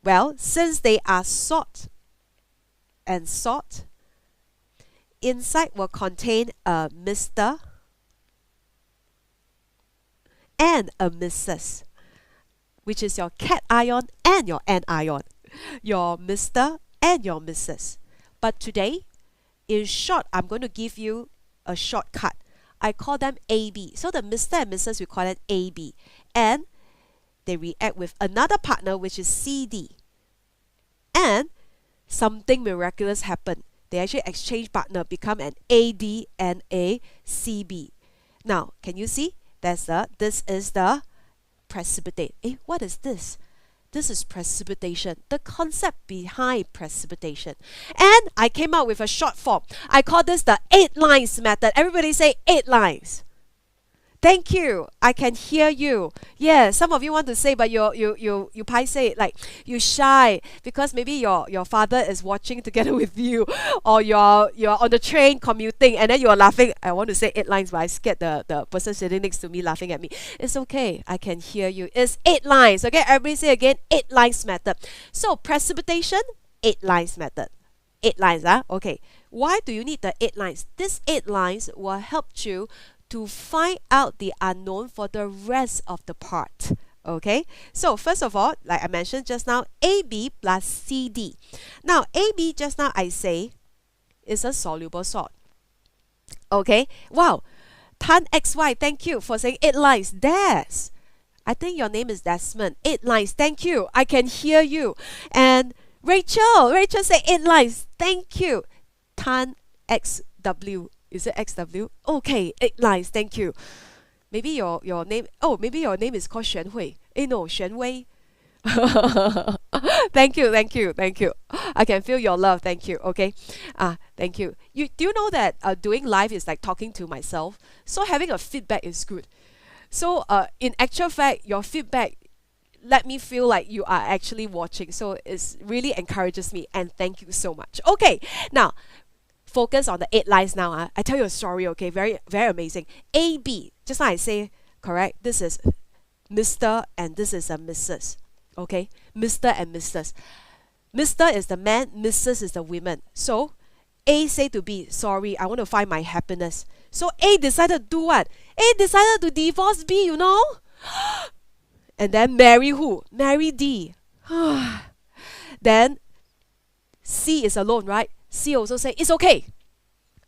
[SPEAKER 1] Well, since they are salt and salt, inside will contain a Mr. and a Mrs., which is your cation and your anion, your Mr. and your Mrs. But today, in short, I'm going to give you a shortcut. I call them AB. So the Mr. and Mrs. we call it AB. And they react with another partner, which is CD. And something miraculous happened. They actually exchange partner, become an AD and a CB. Now, can you see? This is the precipitate. What is this? This is precipitation, the concept behind precipitation. And I came out with a short form. I call this the 8 lines method. Everybody say 8 lines. Thank you. I can hear you. Yeah, some of you want to say, but you pai say, like you shy because maybe your father is watching together with you, or you're on the train commuting and then you're laughing. I want to say 8 lines, but I scared the person sitting next to me laughing at me. It's okay. I can hear you. It's 8 lines. Okay, everybody say again, 8 lines method. So precipitation, 8 lines method. 8 lines, okay. Why do you need the 8 lines? These 8 lines will help you to find out the unknown for the rest of the part. Okay, so first of all, like I mentioned just now, AB plus CD. Now, AB just now I say is a soluble salt. Okay, wow. Tan XY, thank you for saying 8 lines. Des, I think your name is Desmond. 8 lines, thank you. I can hear you. And Rachel say 8 lines. Thank you. Tan XW. Is it XW? Okay, 8 lines. Thank you. Maybe your name. Oh, maybe your name is called Xuan Hui. No, Xuan Wei. Thank you. I can feel your love. Thank you. Okay. Thank you. Do you know that doing live is like talking to myself? So having a feedback is good. So in actual fact, your feedback let me feel like you are actually watching. So it really encourages me, and thank you so much. Okay. Now, focus on the 8 lines now. I tell you a story, okay? Very, very amazing. AB, just like I say, correct? This is Mr. and this is a Mrs. Okay? Mr. and Mrs. Mr. is the man, Mrs. is the woman. So, A say to B, sorry, I want to find my happiness. So, A decided to do what? A decided to divorce B, you know? And then marry who? Marry D. Then, C is alone, right? C also say, it's okay,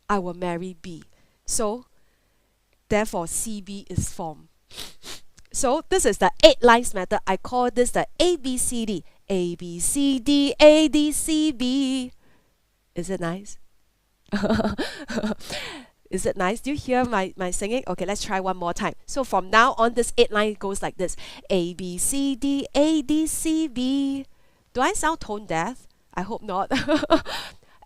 [SPEAKER 1] I will marry B. So, therefore, CB is formed. So, this is the 8 lines method. I call this the ABCD. ABCD, ADCB. Is it nice? Is it nice? Do you hear my singing? Okay, let's try one more time. So, from now on, this 8 line goes like this. ABCD, ADCB. Do I sound tone deaf? I hope not.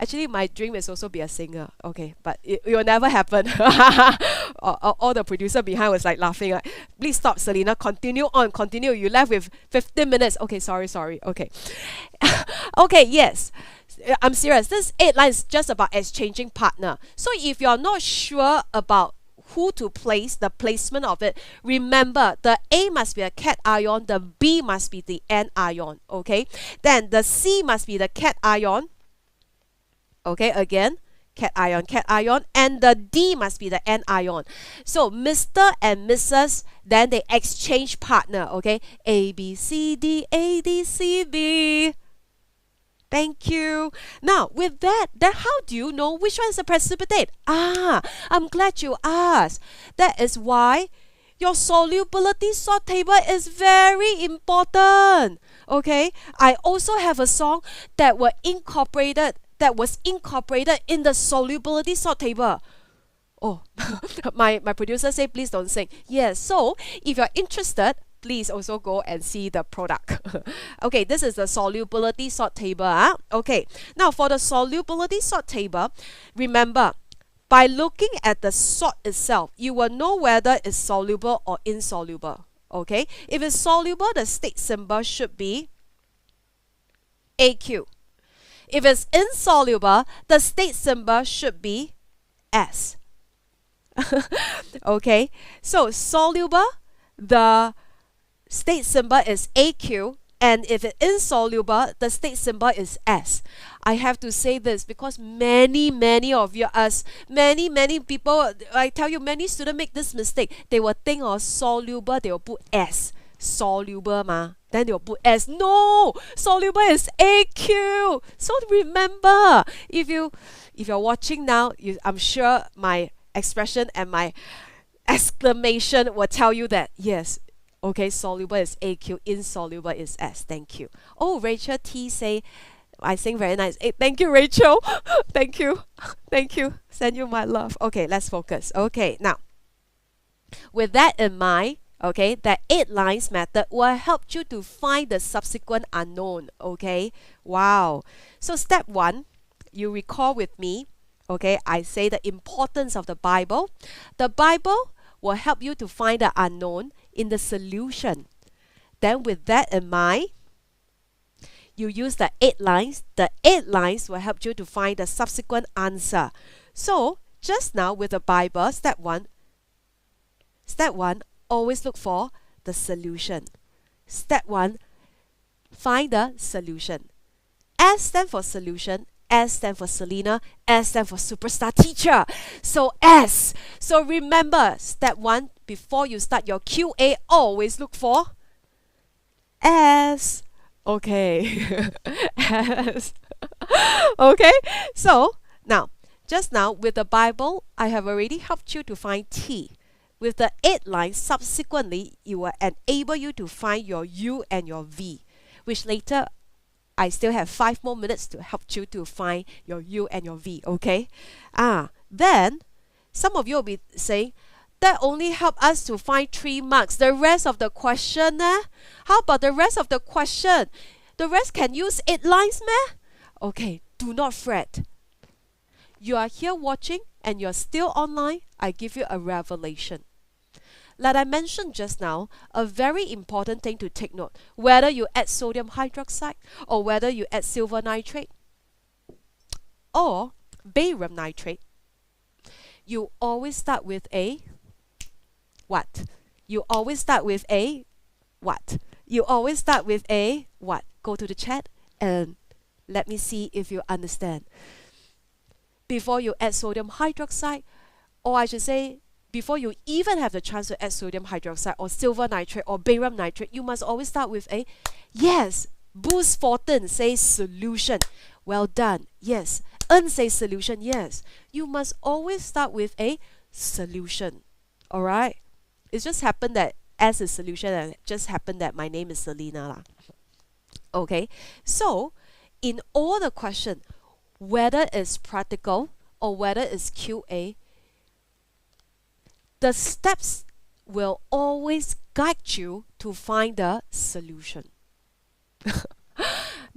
[SPEAKER 1] Actually, my dream is also be a singer. Okay, but it will never happen. All the producer behind was like laughing. Like, please stop, Selena. Continue on. Continue. You left with 15 minutes. Okay, sorry. Okay. Okay, yes. I'm serious. This 8 lines is just about exchanging partner. So if you're not sure about who to place, the placement of it, remember the A must be a cation, the B must be the anion. Okay. Then the C must be the cation. Okay, again, cation, and the D must be the anion. So Mr. and Mrs., then they exchange partner, okay? A, B, C, D, A, D, C, B. Thank you. Now, with that, then how do you know which one is a precipitate? I'm glad you asked. That is why your solubility salt table is very important. Okay? I also have a song that was incorporated in the solubility salt table. Oh, my producer say please don't sing. Yes, so if you're interested, please also go and see the product. Okay, this is the solubility salt table. Okay, now for the solubility salt table, remember, by looking at the salt itself, you will know whether it's soluble or insoluble. Okay, if it's soluble, the state symbol should be AQ. If it's insoluble, the state symbol should be S. Okay, so soluble, the state symbol is AQ. And if it is insoluble, the state symbol is S. I have to say this because many of you, many people, I tell you, many students make this mistake. They will think of soluble, they will put S. Soluble ma. Then they will put S. No! Soluble is AQ. So remember, if you're watching now, I'm sure my expression and my exclamation will tell you that, yes, okay, soluble is AQ, insoluble is S. Thank you. Oh, Rachel T say, I sing very nice. Hey, thank you, Rachel. Thank you. Thank you. Send you my love. Okay, let's focus. Okay, now, with that in mind, okay, that 8 lines method will help you to find the subsequent unknown. Okay, wow. So step 1, you recall with me, okay, I say the importance of the Bible. The Bible will help you to find the unknown in the solution. Then with that in mind, you use the 8 lines. The 8 lines will help you to find the subsequent answer. So just now with the Bible, step 1, always look for the solution. Step 1, find the solution. S stands for solution, S stands for Selena, S stands for superstar teacher. So S. So remember, step 1, before you start your QA, always look for S. Okay. S. Okay. So now, just now with the Bible, I have already helped you to find T. With the 8 lines, subsequently, it will enable you to find your U and your V, which later I still have 5 more minutes to help you to find your U and your V, okay? Then some of you will be saying, that only help us to find 3 marks. The rest of the question, how about the rest of the question? The rest can use 8 lines, meh? Okay, do not fret. You are here watching and you're still online, I give you a revelation. Like I mentioned just now, a very important thing to take note, whether you add sodium hydroxide or whether you add silver nitrate or barium nitrate, you always start with a what? You always start with a what? You always start with a what? Go to the chat and let me see if you understand. Before you add sodium hydroxide, or I should say, before you even have the chance to add sodium hydroxide or silver nitrate or barium nitrate, you must always start with a, yes, Boost Fortin says solution. Well done. Yes. Says solution. Yes. You must always start with a solution. Alright? It just happened that S is solution and it just happened that my name is Selena lah. Okay? So, in all the question, whether it's practical or whether it's QA, the steps will always guide you to find the solution.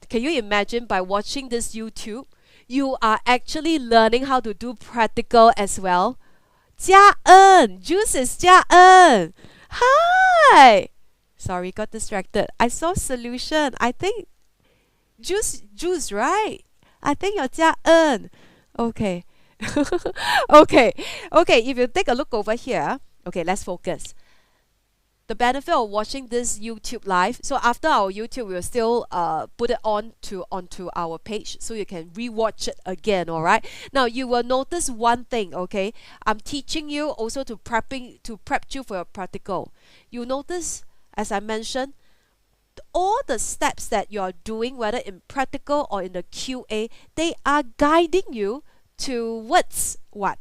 [SPEAKER 1] Can you imagine by watching this YouTube, you are actually learning how to do practical as well? Jia En, Juice is Jia En. Hi. Sorry, got distracted. I saw solution. I think Juice, right? I think you're Jia En. Okay. Okay, if you take a look over here, okay, let's focus. The benefit of watching this YouTube live, so after our YouTube, we'll still put it onto our page so you can rewatch it again, alright? Now, you will notice one thing, okay? I'm teaching you also to prep you for your practical. You notice, as I mentioned, all the steps that you're doing, whether in practical or in the QA, they are guiding you towards what?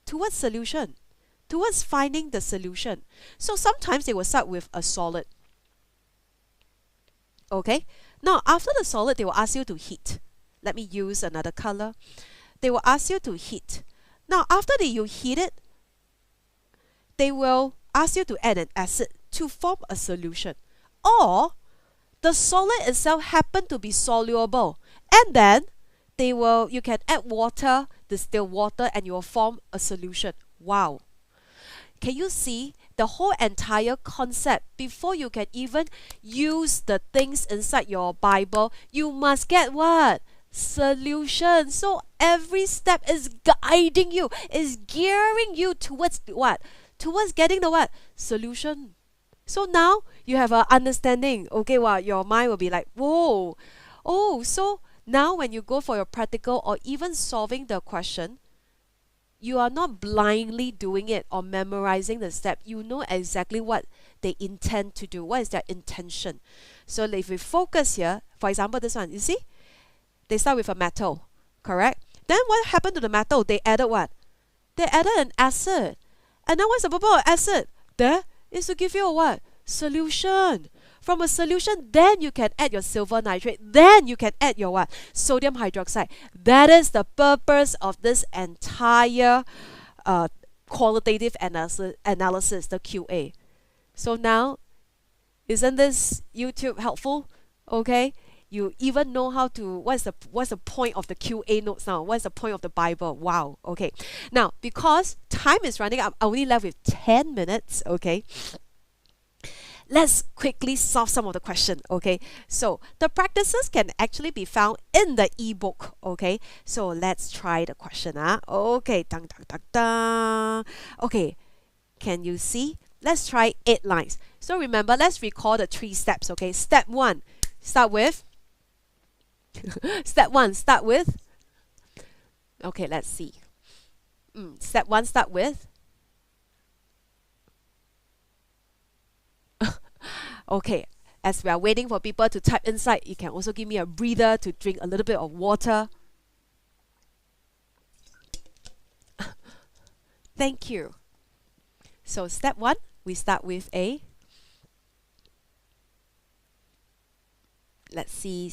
[SPEAKER 1] Towards solution. Towards finding the solution. So sometimes they will start with a solid. Okay? Now, after the solid, they will ask you to heat. Let me use another color. They will ask you to heat. Now, after you heat it, they will ask you to add an acid to form a solution. Or, the solid itself happen to be soluble. And then, you can add water, distill water, and you will form a solution. Wow. Can you see the whole entire concept? Before you can even use the things inside your Bible, you must get what? Solution. So every step is guiding you, is gearing you towards what? Towards getting the what? Solution. So now you have an understanding. Okay, well, your mind will be like, whoa, oh, so now when you go for your practical or even solving the question, you are not blindly doing it or memorizing the step. You know exactly what they intend to do. What is their intention? So if we focus here, for example, this one, you see, they start with a metal, correct? Then what happened to the metal? They added what? They added an acid. And now what's the purpose of acid? There is to give you a what? Solution. From a solution, then you can add your silver nitrate. Then you can add your what? Sodium hydroxide. That is the purpose of this entire qualitative analysis, the QA. So now, isn't this YouTube helpful? Okay, you even know how to, what's the point of the QA notes now? What's the point of the Bible? Wow. Okay, now because time is running, I'm only left with 10 minutes. Okay, let's quickly solve some of the question. Okay, so the practices can actually be found in the ebook. Okay, so let's try the question. Okay, dun, dun, dun, dun. Okay, can you see? Let's try 8 lines. So remember, let's recall the 3 steps. Okay, step 1, start with step 1, start with, okay, let's see. Step 1, start with, okay, as we are waiting for people to type inside, you can also give me a breather to drink a little bit of water. Thank you. So step 1, we start with a, let's see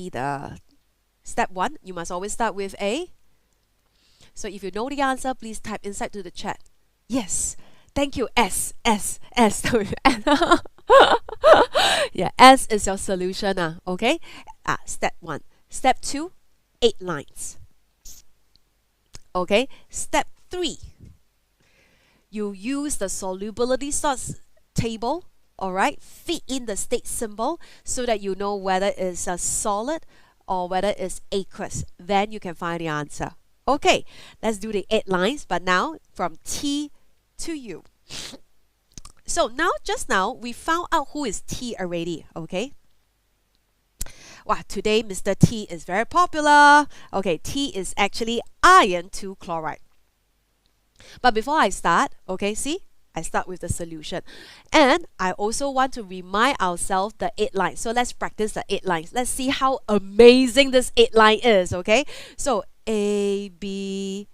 [SPEAKER 1] the step 1. You must always start with a. So if you know the answer, please type inside to the chat. Yes, thank you. S. Yeah, S is your solution. Okay. Step 1. Step 2, 8 lines. Okay. Step 3. You use the solubility source table, all right, feed in the state symbol so that you know whether it's a solid or whether it's aqueous. Then you can find the answer. Okay, let's do the 8 lines, but now from T to U. So now, just now, we found out who is T already, okay? Wow, today Mr. T is very popular. Okay, T is actually iron 2 chloride. But before I start, okay, see, I start with the solution. And I also want to remind ourselves the 8 lines. So let's practice the 8 lines. Let's see how amazing this 8 line is, okay? So A, B,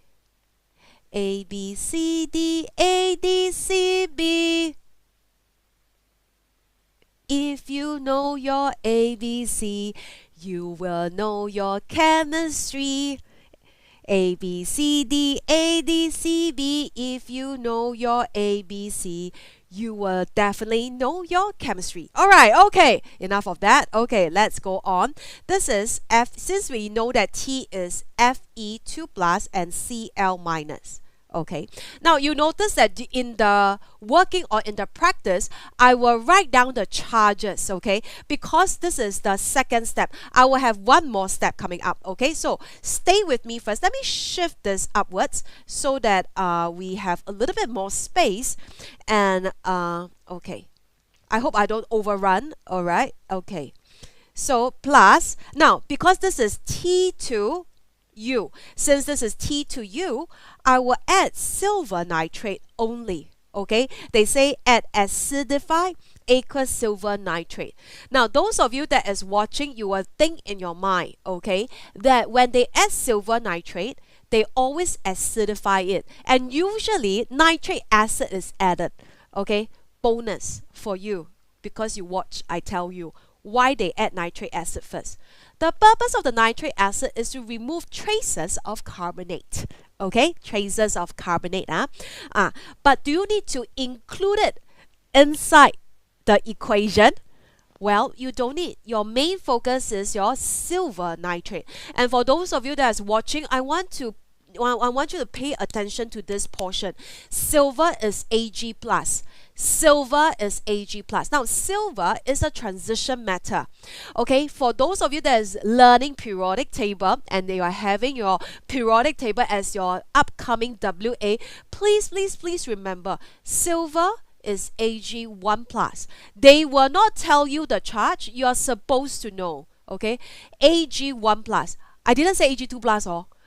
[SPEAKER 1] C, D, A, D, C, B. If you know your ABC, you will know your chemistry. A, B, C, D, A, D, C, B. If you know your ABC, you will definitely know your chemistry. All right, okay, enough of that. Okay, let's go on. This is F, since we know that T is Fe2 plus and Cl minus. Okay, now you notice that in the working or in the practice, I will write down the charges, okay, because this is the second step. I will have one more step coming up, okay, so stay with me first. Let me shift this upwards so that we have a little bit more space. And okay, I hope I don't overrun. All right, okay, so plus, now because this is T to U, since this is T to U, I will add silver nitrate only. Okay, they say add acidified aqueous silver nitrate. Now those of you that is watching, you will think in your mind, okay, that when they add silver nitrate, they always acidify it, and usually nitric acid is added. Okay, bonus for you, because you watch, I tell you why they add nitric acid first. The purpose of the nitric acid is to remove traces of carbonate. Okay, traces of carbonate. But do you need to include it inside the equation? Well, you don't need. Your main focus is your silver nitrate. And for those of you that is watching, I want you to pay attention to this portion. Silver is Ag plus. Silver is Ag plus. Now, silver is a transition metal. Okay, for those of you that is learning periodic table and they are having your periodic table as your upcoming WA, please remember, silver is Ag1 plus. They will not tell you the charge. You are supposed to know. Okay, Ag1 plus. I didn't say Ag2 plus,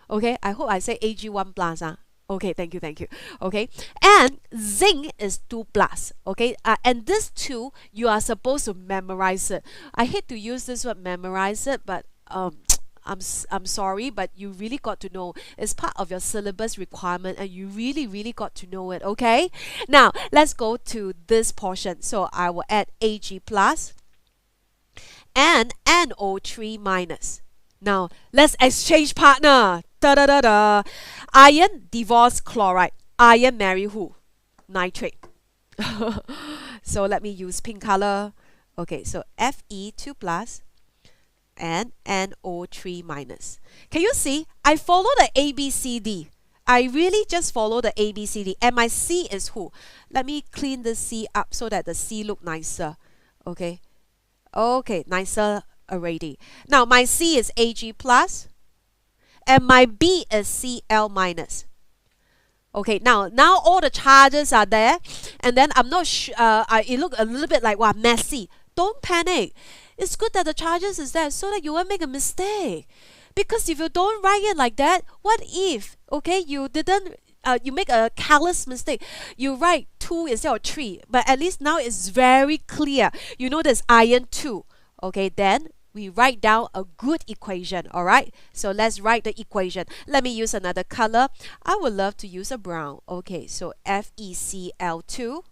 [SPEAKER 1] okay. I hope I say Ag1 plus. Okay, thank you. Okay, and zinc is 2 plus. Okay, and this 2 you are supposed to memorize it. I hate to use this word memorize it, but I'm sorry, but you really got to know. It's part of your syllabus requirement, and you really got to know it. Okay, now let's go to this portion. So I will add Ag plus and NO3 minus. Now let's exchange partner. Da da da da. Iron divorce chloride. Iron marry who? Nitrate. So let me use pink color. Okay, so Fe2 plus and NO3 minus. Can you see? I follow the ABCD. I really just follow the ABCD. And my C is who? Let me clean the C up so that the C look nicer. Okay. Okay, nicer already. Now my C is Ag plus and my B is Cl minus. Okay, now all the charges are there, and then I'm not sure. It look a little bit like messy. Don't panic. It's good that the charges is there so that you won't make a mistake. Because if you don't write it like that, what if you didn't? You make a careless mistake. You write 2 instead of 3, but at least now it's very clear. You know there's iron 2. Okay, then we write down a good equation. All right, so let's write the equation. Let me use another color. I would love to use a brown. Okay, so FeCl2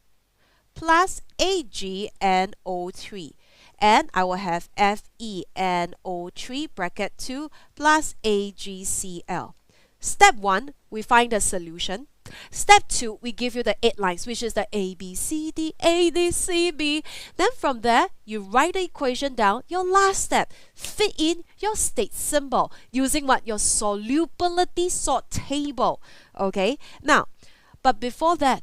[SPEAKER 1] plus AgNO3, and I will have FeNO3 bracket 2 plus AgCl. Step 1, we find the solution. Step 2, we give you the 8 lines, which is the A, B, C, D, A, D, C, B. Then from there, you write the equation down. Your last step, fit in your state symbol using what? Your solubility sort table. Okay, now, but before that,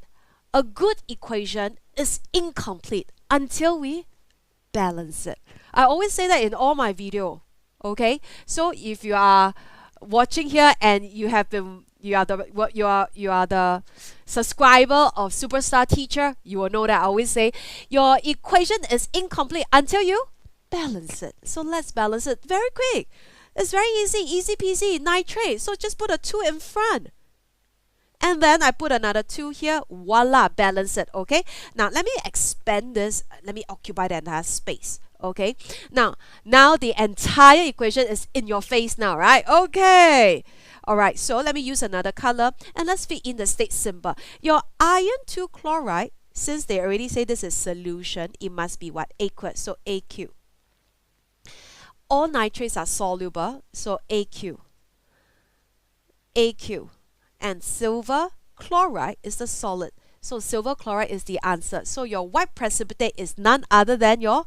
[SPEAKER 1] a good equation is incomplete until we balance it. I always say that in all my video. Okay, so if you are watching here and you are the subscriber of Superstar Teacher, you will know that I always say your equation is incomplete until you balance it. So let's balance it very quick. It's very easy peasy, nitrate. So just put a 2 in front. And then I put another 2 here. Voila, balance it. Okay. Now let me expand this. Let me occupy the entire space. Okay. Now the entire equation is in your face now, right? Okay. Alright, so let me use another color and let's fit in the state symbol. Your iron 2 chloride, since they already say this is solution, it must be what? Aqueous, so AQ. All nitrates are soluble, so AQ. AQ. And silver chloride is the solid. So silver chloride is the answer. So your white precipitate is none other than your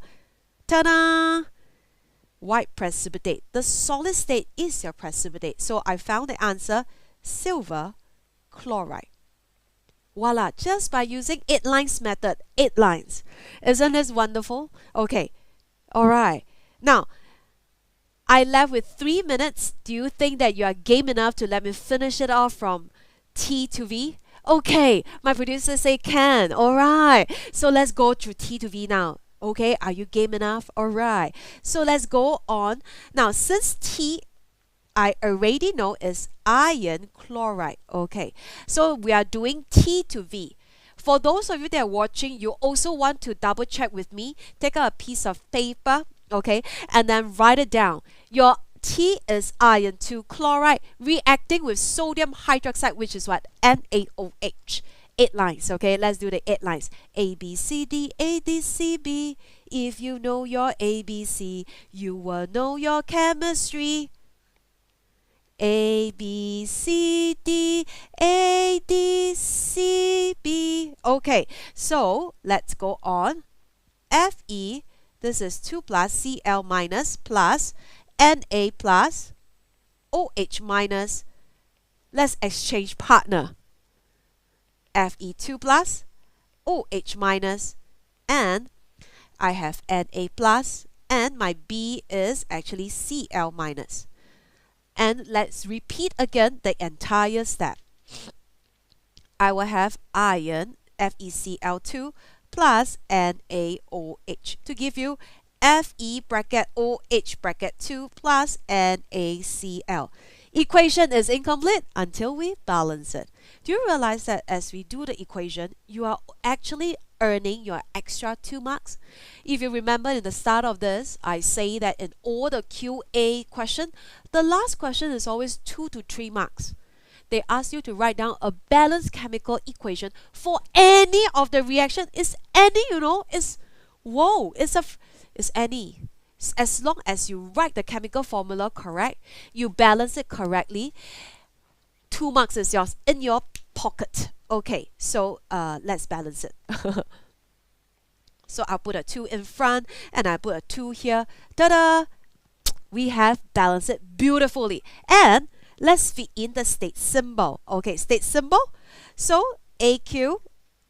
[SPEAKER 1] ta-da! White precipitate. The solid state is your precipitate. So I found the answer, silver chloride. Voila, just by using 8 lines method. 8 lines. Isn't this wonderful? Okay. Alright. Now, I left with 3 minutes. Do you think that you are game enough to let me finish it off from T to V? Okay, my producer say can. Alright. So let's go through T to V now. Okay, are you game enough? Alright, so let's go on. Now, since T, I already know is iron chloride. Okay, so we are doing T to V. For those of you that are watching, you also want to double check with me. Take out a piece of paper, okay, and then write it down. Your T is iron 2 chloride reacting with sodium hydroxide, which is what? NaOH. 8 lines, okay? Let's do the 8 lines. A, B, C, D, A, D, C, B. If you know your ABC, you will know your chemistry. A, B, C, D, A, D, C, B. Okay, so let's go on. Fe, this is 2 plus Cl minus plus Na plus OH minus. Let's exchange partner. Fe2 plus, OH minus, and I have Na plus, and my B is actually Cl minus. And let's repeat again the entire step. I will have iron FeCl2 plus NaOH to give you Fe bracket OH bracket 2 plus NaCl. Equation is incomplete until we balance it. Do you realize that as we do the equation, you are actually earning your extra 2 marks? If you remember in the start of this, I say that in all the QA question, the last question is always 2 to 3 marks. They ask you to write down a balanced chemical equation for any of the reaction. It's any, it's whoa, it's any. As long as you write the chemical formula correct, you balance it correctly, 2 marks is yours in your pocket. Okay, so let's balance it. So I'll put a 2 in front and I put a 2 here. Ta-da! We have balanced it beautifully. And let's fit in the state symbol. Okay, state symbol. So AQ,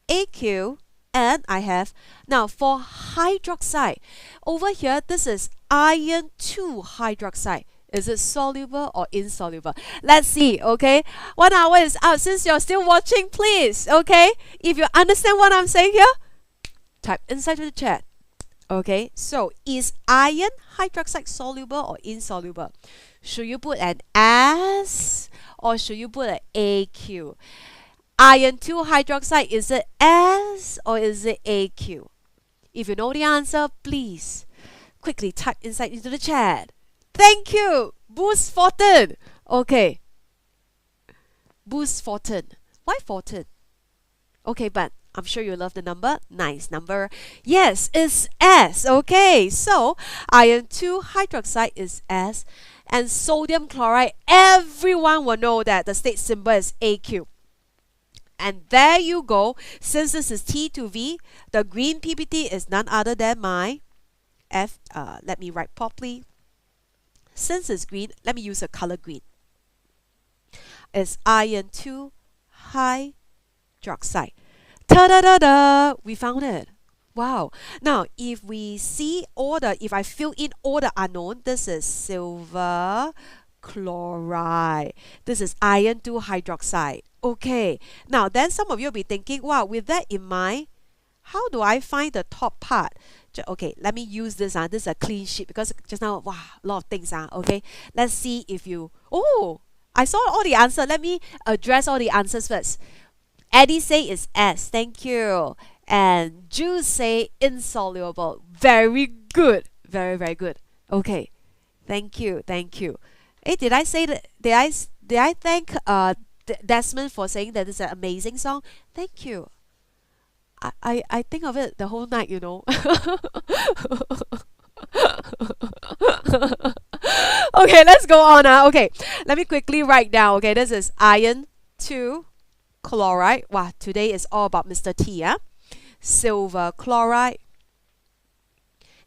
[SPEAKER 1] AQ, and I have, now for hydroxide, over here, this is iron 2 hydroxide. Is it soluble or insoluble? Let's see, okay? 1 hour is out. Since you're still watching, please, okay? If you understand what I'm saying here, type inside the chat. Okay, so is iron hydroxide soluble or insoluble? Should you put an S or should you put an AQ? Iron 2 hydroxide, is it S or is it AQ? If you know the answer, please quickly type inside into the chat. Thank you. Boost 14. Okay. Boost 14. Why 14? Okay, but I'm sure you love the number. Nice number. Yes, it's S. Okay, so iron 2 hydroxide is S. And sodium chloride, everyone will know that the state symbol is AQ. And there you go. Since this is T to V, the green PPT is none other than my F. Let me write properly. Since it's green, let me use a color green. It's iron 2 hydroxide. Ta-da-da-da! We found it. Wow. Now, if we see if I fill in all the unknown, this is silver chloride. This is iron 2 hydroxide. Okay. Now, then some of you will be thinking, wow, with that in mind, how do I find the top part? Okay, let me use this. This is a clean sheet because just now, wow, a lot of things. Okay, let's see if you... Oh, I saw all the answers. Let me address all the answers first. Eddie say it's S. Thank you. And Jules say insoluble. Very good. Very, very good. Okay. Thank you. Thank you. Hey, did I say that? Did I thank Desmond for saying that it's an amazing song? Thank you. I think of it the whole night, Okay, let's go on. Okay, let me quickly write down. Okay, this is iron 2 chloride. Wow, today is all about Mr. T. Silver chloride.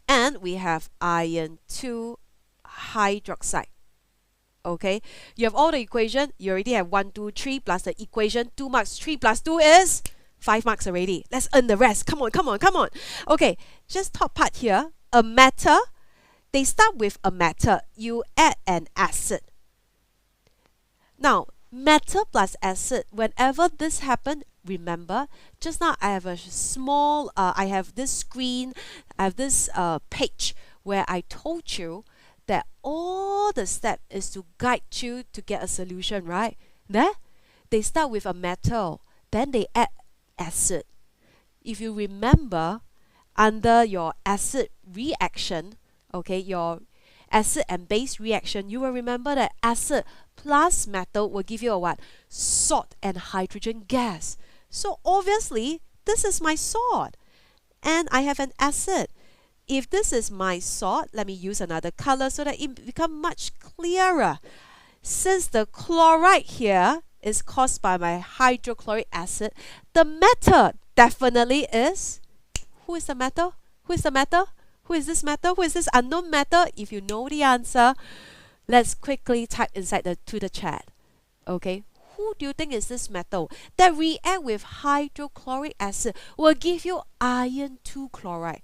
[SPEAKER 1] And we have iron 2 hydroxide. Okay, you have all the equation. You already have 1, 2, 3 plus the equation. 2 marks. 3 plus 2 is 5 marks already. Let's earn the rest. Come on, come on, come on. Okay, just top part here. A matter. They start with a matter. You add an acid. Now, matter plus acid. Whenever this happens, remember, just now I have a small, I have this screen, I have this page where I told you that all the step is to guide you to get a solution, right? There, they start with a metal, then they add acid. If you remember, under your acid reaction, okay, your acid and base reaction, you will remember that acid plus metal will give you a what? Salt and hydrogen gas. So obviously, this is my salt, and I have an acid. If this is my salt, let me use another color so that it becomes much clearer. Since the chloride here is caused by my hydrochloric acid, the metal definitely is... Who is the metal? Who is the metal? Who is this metal? Who is this unknown metal? If you know the answer, let's quickly type inside to the chat. Okay, who do you think is this metal that react with hydrochloric acid will give you iron 2 chloride?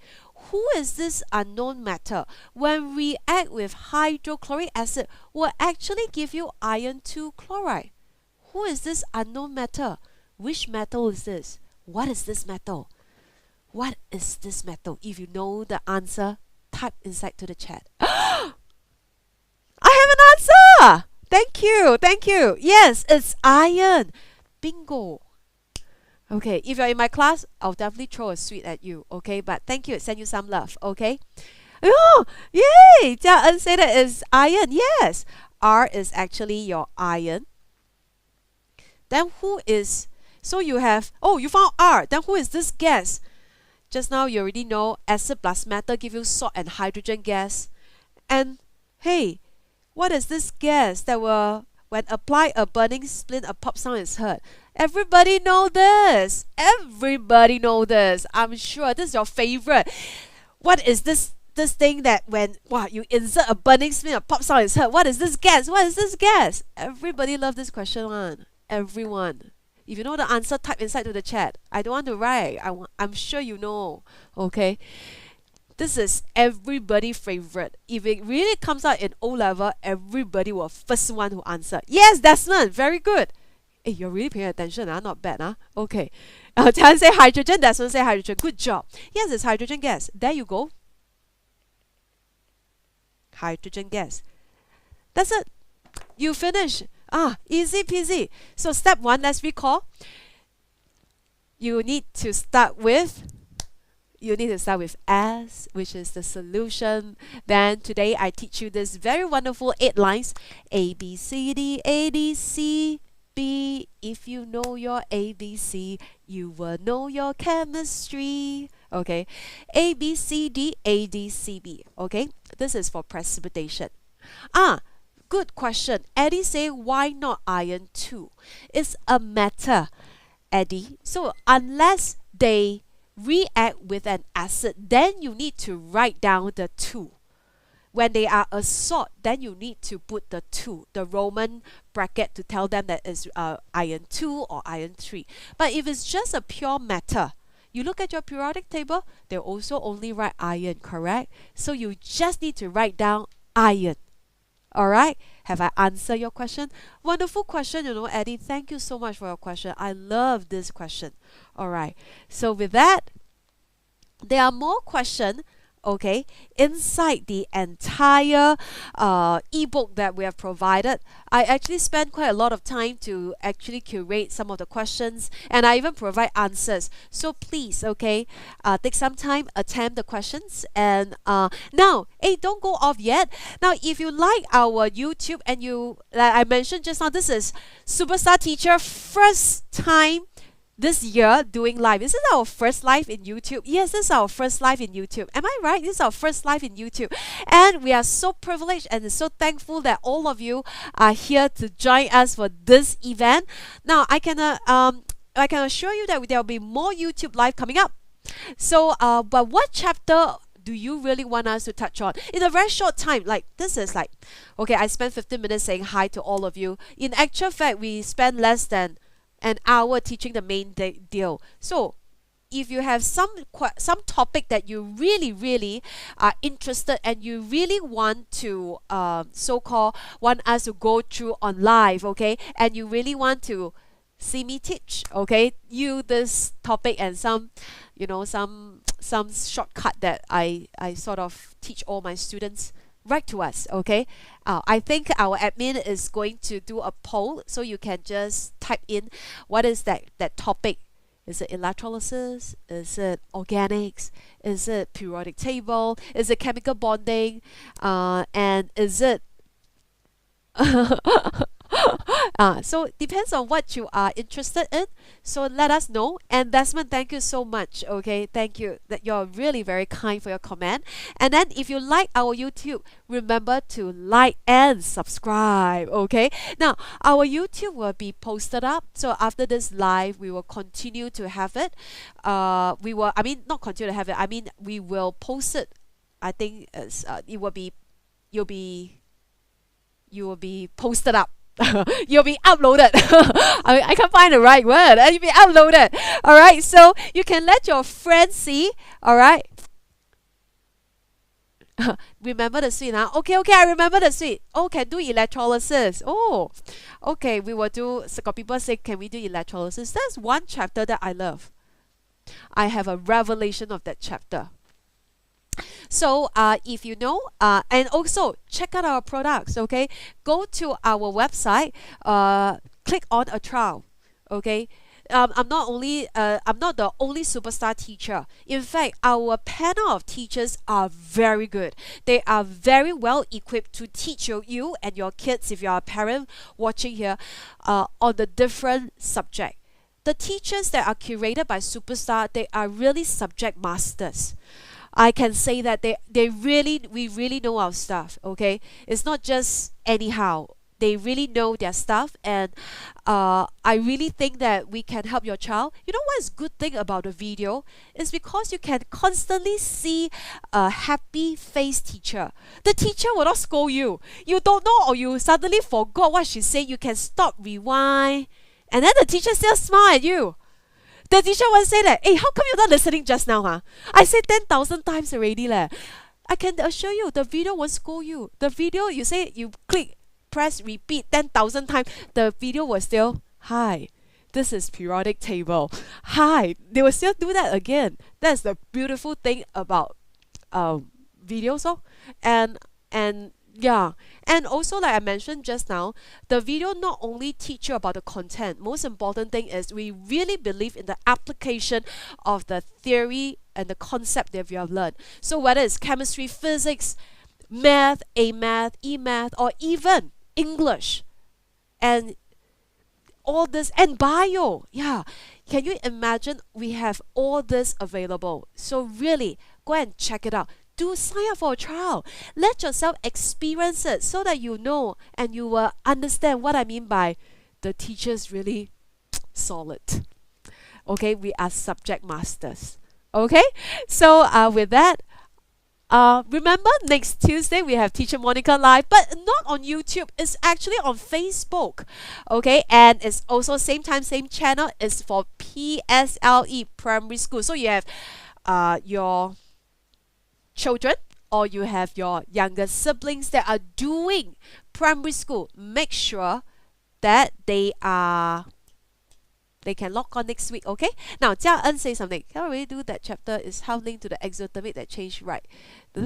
[SPEAKER 1] Who is this unknown metal when react with hydrochloric acid will actually give you iron 2 chloride? Who is this unknown metal? Which metal is this? What is this metal? What is this metal? If you know the answer, type inside to the chat. I have an answer! Thank you, thank you. Yes, it's iron. Bingo. Okay, if you're in my class, I'll definitely throw a sweet at you, okay? But thank you, send you some love, okay? Oh, yay! Jia En said that it's iron. Yes, R is actually your iron. Then who is, so you have, oh, you found R. Then who is this gas? Just now you already know acid plus matter give you salt and hydrogen gas. And hey, what is this gas that will, when apply a burning splint, a pop sound is heard? Everybody know this. Everybody know this. I'm sure this is your favorite. What is this thing that when you insert a burning splint, a pop sound is heard? What is this gas? What is this gas? Everybody love this question one. Everyone. If you know the answer, type inside to the chat. I don't want to write. I'm sure you know. Okay. This is everybody's favorite. If it really comes out in O-level, everybody will first one who answer. Yes, Desmond. Very good. Hey, you're really paying attention. Not bad. Okay. Tan say hydrogen. Desmond say hydrogen. Good job. Yes, it's hydrogen gas. There you go. Hydrogen gas. That's it. You finish. Easy peasy. So step one, let's recall. You need to start with S, which is the solution. Then today I teach you this very wonderful 8 lines. A, B, C, D, A, D, C, B. If you know your A, B, C, you will know your chemistry. Okay. A, B, C, D, A, D, C, B. Okay. This is for precipitation. Good question. Eddie say, why not iron 2? It's a matter, Eddie. So unless they react with an acid, then you need to write down the 2. When they are a salt, then you need to put the 2, the Roman bracket, to tell them that it's iron 2 or iron 3. But if it's just a pure matter, you look at your periodic table, they also only write iron, correct? So you just need to write down iron. Alright, have I answered your question? Wonderful question, Eddie. Thank you so much for your question. I love this question. Alright, so with that, there are more questions, okay, inside the entire ebook that we have provided. I actually spent quite a lot of time to actually curate some of the questions, and I even provide answers. So please, okay, take some time, attempt the questions. And now, hey, don't go off yet. Now, if you like our YouTube, and you, like I mentioned just now, this is Superstar Teacher first time this year doing live. This is our first live in YouTube. Yes, this is our first live in YouTube. Am I right? This is our first live in YouTube. And we are so privileged and so thankful that all of you are here to join us for this event. Now, I can assure you that there will be more YouTube live coming up. So, but what chapter do you really want us to touch on in a very short time? Like, this is like, okay, I spent 15 minutes saying hi to all of you. In actual fact, we spent less than an hour teaching the main deal. So if you have some topic that you really are interested, and you really want to so-called want us to go through on live, okay, and you really want to see me teach, okay, you this topic and some some shortcut that I sort of teach all my students, write to us, okay? I think our admin is going to do a poll, so you can just type in what is that topic. Is it electrolysis? Is it organics? Is it periodic table? Is it chemical bonding? And is it so depends on what you are interested in. So let us know. And Desmond, thank you so much. Okay, thank you. That you're really very kind for your comment. And then if you like our YouTube, remember to like and subscribe. Okay. Now our YouTube will be posted up. So after this live, we will continue to have it. Not continue to have it. We will post it. I think you will be posted up. You'll be uploaded. I can't find the right word. You'll be uploaded. Alright, so you can let your friends see. Alright. Remember the suite, huh? Okay, I remember the suite. Oh, can do electrolysis. Oh, okay, we will do. So got people say, can we do electrolysis? That's one chapter that I love. I have a revelation of that chapter. So if you know, and also check out our products, okay? Go to our website, click on a trial, okay? I'm not the only superstar teacher. In fact, our panel of teachers are very good. They are very well equipped to teach you and your kids, if you are a parent watching here, on the different subject. The teachers that are curated by Superstar, they are really subject masters. I can say that we really know our stuff, okay? It's not just anyhow. They really know their stuff, and I really think that we can help your child. You know what is good thing about the video? Is because you can constantly see a happy face teacher. The teacher will not scold you. You don't know, or you suddenly forgot what she said. You can stop, rewind, and then the teacher still smile at you. The teacher won't say that, hey, how come you're not listening just now, huh? I said 10,000 times already, leh. I can assure you, the video won't scold you. The video, you say, you click, press, repeat 10,000 times, the video will still, hi, this is periodic table. Hi, they will still do that again. That's the beautiful thing about videos, oh. And yeah, and also like I mentioned just now, the video not only teach you about the content. Most important thing is we really believe in the application of the theory and the concept that we have learned. So whether it's chemistry, physics, math, A-math, E-math, or even English, and all this, and bio, yeah. Can you imagine we have all this available? So really, go and check it out. Do sign up for a trial. Let yourself experience it so that you know and you will understand what I mean by the teacher's really solid. Okay, we are subject masters. Okay, so with that, remember next Tuesday we have Teacher Monica Live, but not on YouTube. It's actually on Facebook. Okay, and it's also same time, same channel. It's for PSLE primary school. So you have your children, or you have your younger siblings that are doing primary school. Make sure that they can log on next week, okay? Now, Jia En say something. Can't really do that chapter. Is how linked to the exothermic that changed, right? I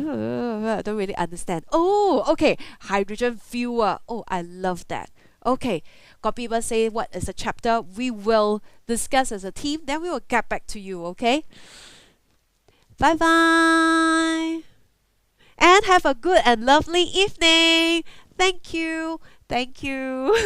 [SPEAKER 1] don't really understand. Oh, okay. Hydrogen fuel. Oh, I love that. Okay. Got people say what is a chapter. We will discuss as a team. Then we will get back to you, okay? Bye-bye. And have a good and lovely evening. Thank you. Thank you.